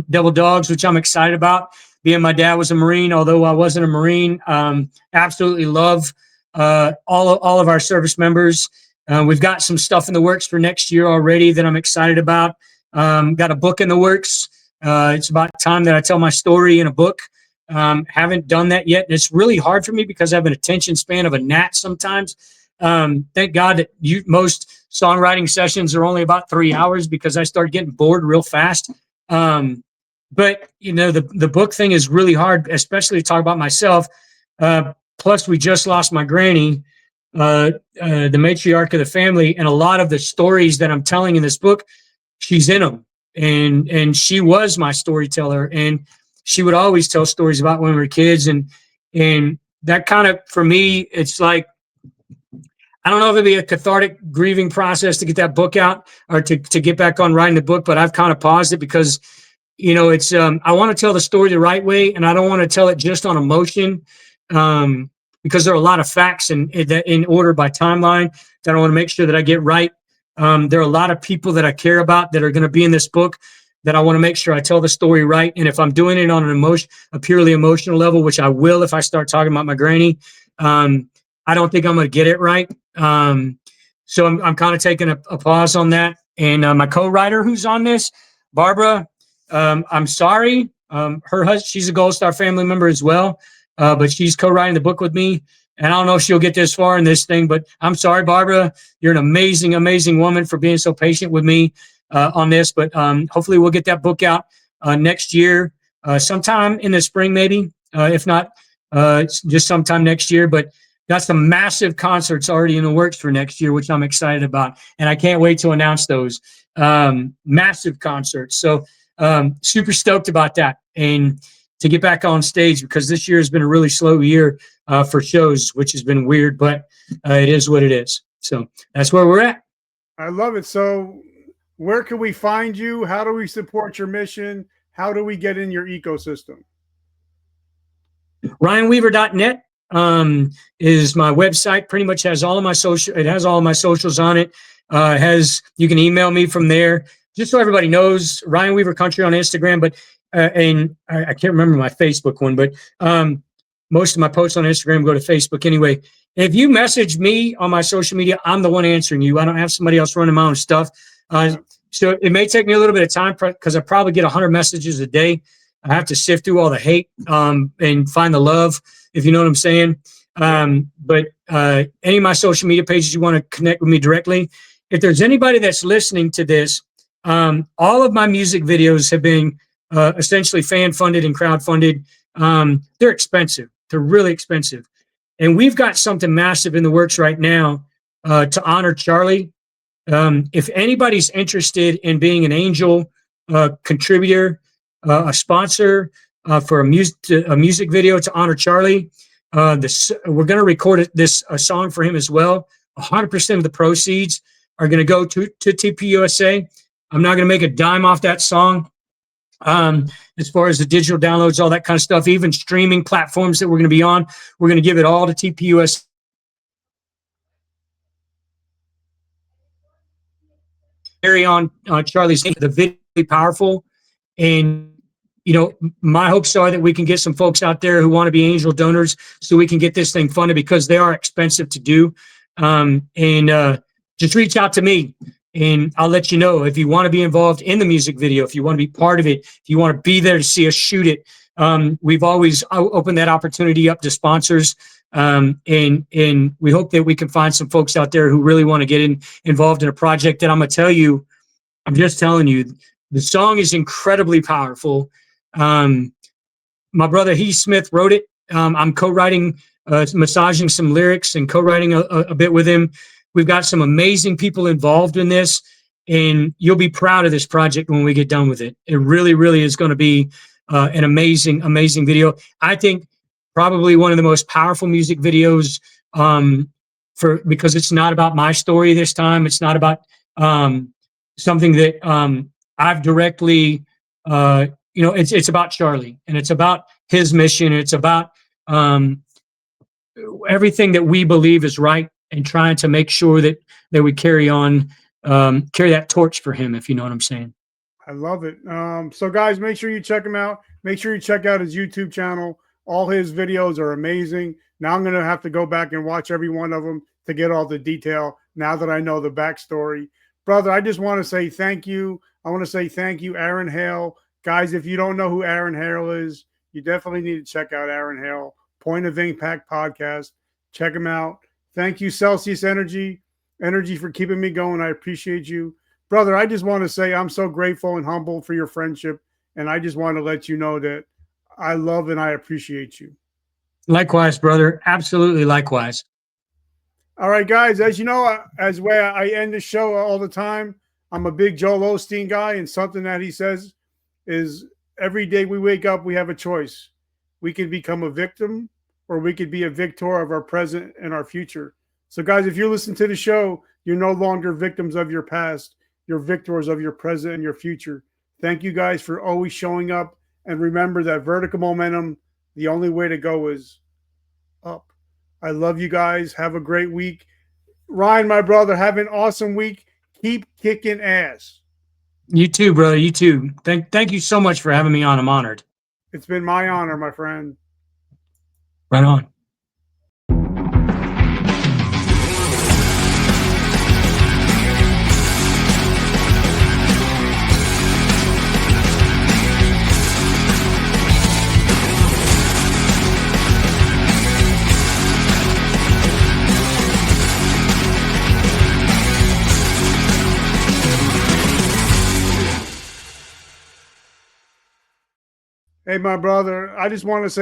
Devil Dogs, which I'm excited about. Being my dad was a Marine, although I wasn't a Marine. Absolutely love all of our service members. We've got some stuff in the works for next year already that I'm excited about. Got a book in the works It's about time that I tell my story in a book. Haven't done that yet. And it's really hard for me because I have an attention span of a gnat sometimes. Thank God that most songwriting sessions are only about 3 hours because I start getting bored real fast. But the book thing is really hard, especially to talk about myself. Plus, we just lost my granny, the matriarch of the family, and a lot of the stories that I'm telling in this book, she's in them, and she was my storyteller, and she would always tell stories about when we were kids, and that kind of, for me, it's like, I don't know if it'd be a cathartic grieving process to get that book out or to get back on writing the book, but I've kind of paused it because, it's, I want to tell the story the right way, and I don't want to tell it just on emotion, because there are a lot of facts in order by timeline that I want to make sure that I get right. There are a lot of people that I care about that are going to be in this book that I want to make sure I tell the story right. And if I'm doing it on a purely emotional level, which I will if I start talking about my granny, I don't think I'm going to get it right. So I'm kind of taking a pause on that. And my co-writer who's on this, Barbara, I'm sorry. Her husband, she's a Gold Star family member as well, but she's co-writing the book with me. And I don't know if she'll get this far in this thing, but I'm sorry, Barbara. You're an amazing, amazing woman for being so patient with me on this. But hopefully we'll get that book out next year, sometime in the spring, maybe. If not, just sometime next year. But got some massive concerts already in the works for next year, which I'm excited about. And I can't wait to announce those massive concerts. So super stoked about that. And to get back on stage, because this year has been a really slow year for shows, which has been weird, but it is what it is. So that's where we're at. I love it. So where can we find you? How do we support your mission? How do we get in your ecosystem? RyanWeaver.net is my website. Pretty much has all of my social. It has all of my socials on it. You can email me from there. Just so everybody knows, Ryan Weaver Country on Instagram, but and I can't remember my Facebook one, but most of my posts on Instagram go to Facebook anyway. If you message me on my social media, I'm the one answering you. I don't have somebody else running my own stuff. So it may take me a little bit of time because I probably get 100 messages a day. I have to sift through all the hate and find the love, if you know what I'm saying. But any of my social media pages, you want to connect with me directly. If there's anybody that's listening to this, all of my music videos have been essentially fan funded and crowd funded. They're expensive. They're really expensive. And we've got something massive in the works right now to honor Charlie. If anybody's interested in being an angel contributor, a sponsor for a music video to honor Charlie, we're going to record a song for him as well. 100% of the proceeds are going to go to TPUSA. I'm not going to make a dime off that song. As far as the digital downloads, all that kind of stuff, even streaming platforms that we're going to be on, we're going to give it all to TPUSA. Carry on Charlie's the video powerful, and my hopes are that we can get some folks out there who want to be angel donors so we can get this thing funded, because they are expensive to do. And just reach out to me and I'll let you know if you want to be involved in the music video, if you want to be part of it, if you want to be there to see us shoot it. We've always opened that opportunity up to sponsors. And we hope that we can find some folks out there who really want to get involved in a project that I'm just telling you, the song is incredibly powerful. My brother Heath Smith wrote it. I'm co-writing, massaging some lyrics and co-writing a bit with him. We've got some amazing people involved in this, and you'll be proud of this project when we get done with it. It really, really is going to be an amazing, amazing video. I think probably one of the most powerful music videos because it's not about my story this time. It's not about something that I've directly, it's about Charlie, and it's about his mission. And it's about everything that we believe is right, and trying to make sure that we carry that torch for him, if you know what I'm saying. I love it. So guys, make sure you check him out. Make sure you check out his YouTube channel. All his videos are amazing. Now I'm going to have to go back and watch every one of them to get all the detail now that I know the backstory. Brother, I just want to say thank you. I want to say thank you, Aaron Hale, Guys, if you don't know who Aaron Hale is, you definitely need to check out Aaron Hale, Point of Impact podcast. Check him out. Thank you, Celsius Energy, for keeping me going. I appreciate you. Brother, I just want to say I'm so grateful and humble for your friendship. And I just want to let you know that I love and I appreciate you. Likewise, brother. Absolutely likewise. All right, guys. As you know, as way I end the show all the time, I'm a big Joel Osteen guy, and something that he says is every day we wake up, we have a choice. We can become a victim, or we could be a victor of our present and our future. So, guys, if you listen to the show, you're no longer victims of your past. You're victors of your present and your future. Thank you guys for always showing up. And remember that vertical momentum, the only way to go is up. I love you guys. Have a great week. Ryan, my brother, have an awesome week. Keep kicking ass. You too, brother. You too. Thank you so much for having me on. I'm honored. It's been my honor, my friend. Right on. Hey, my brother, I just want to say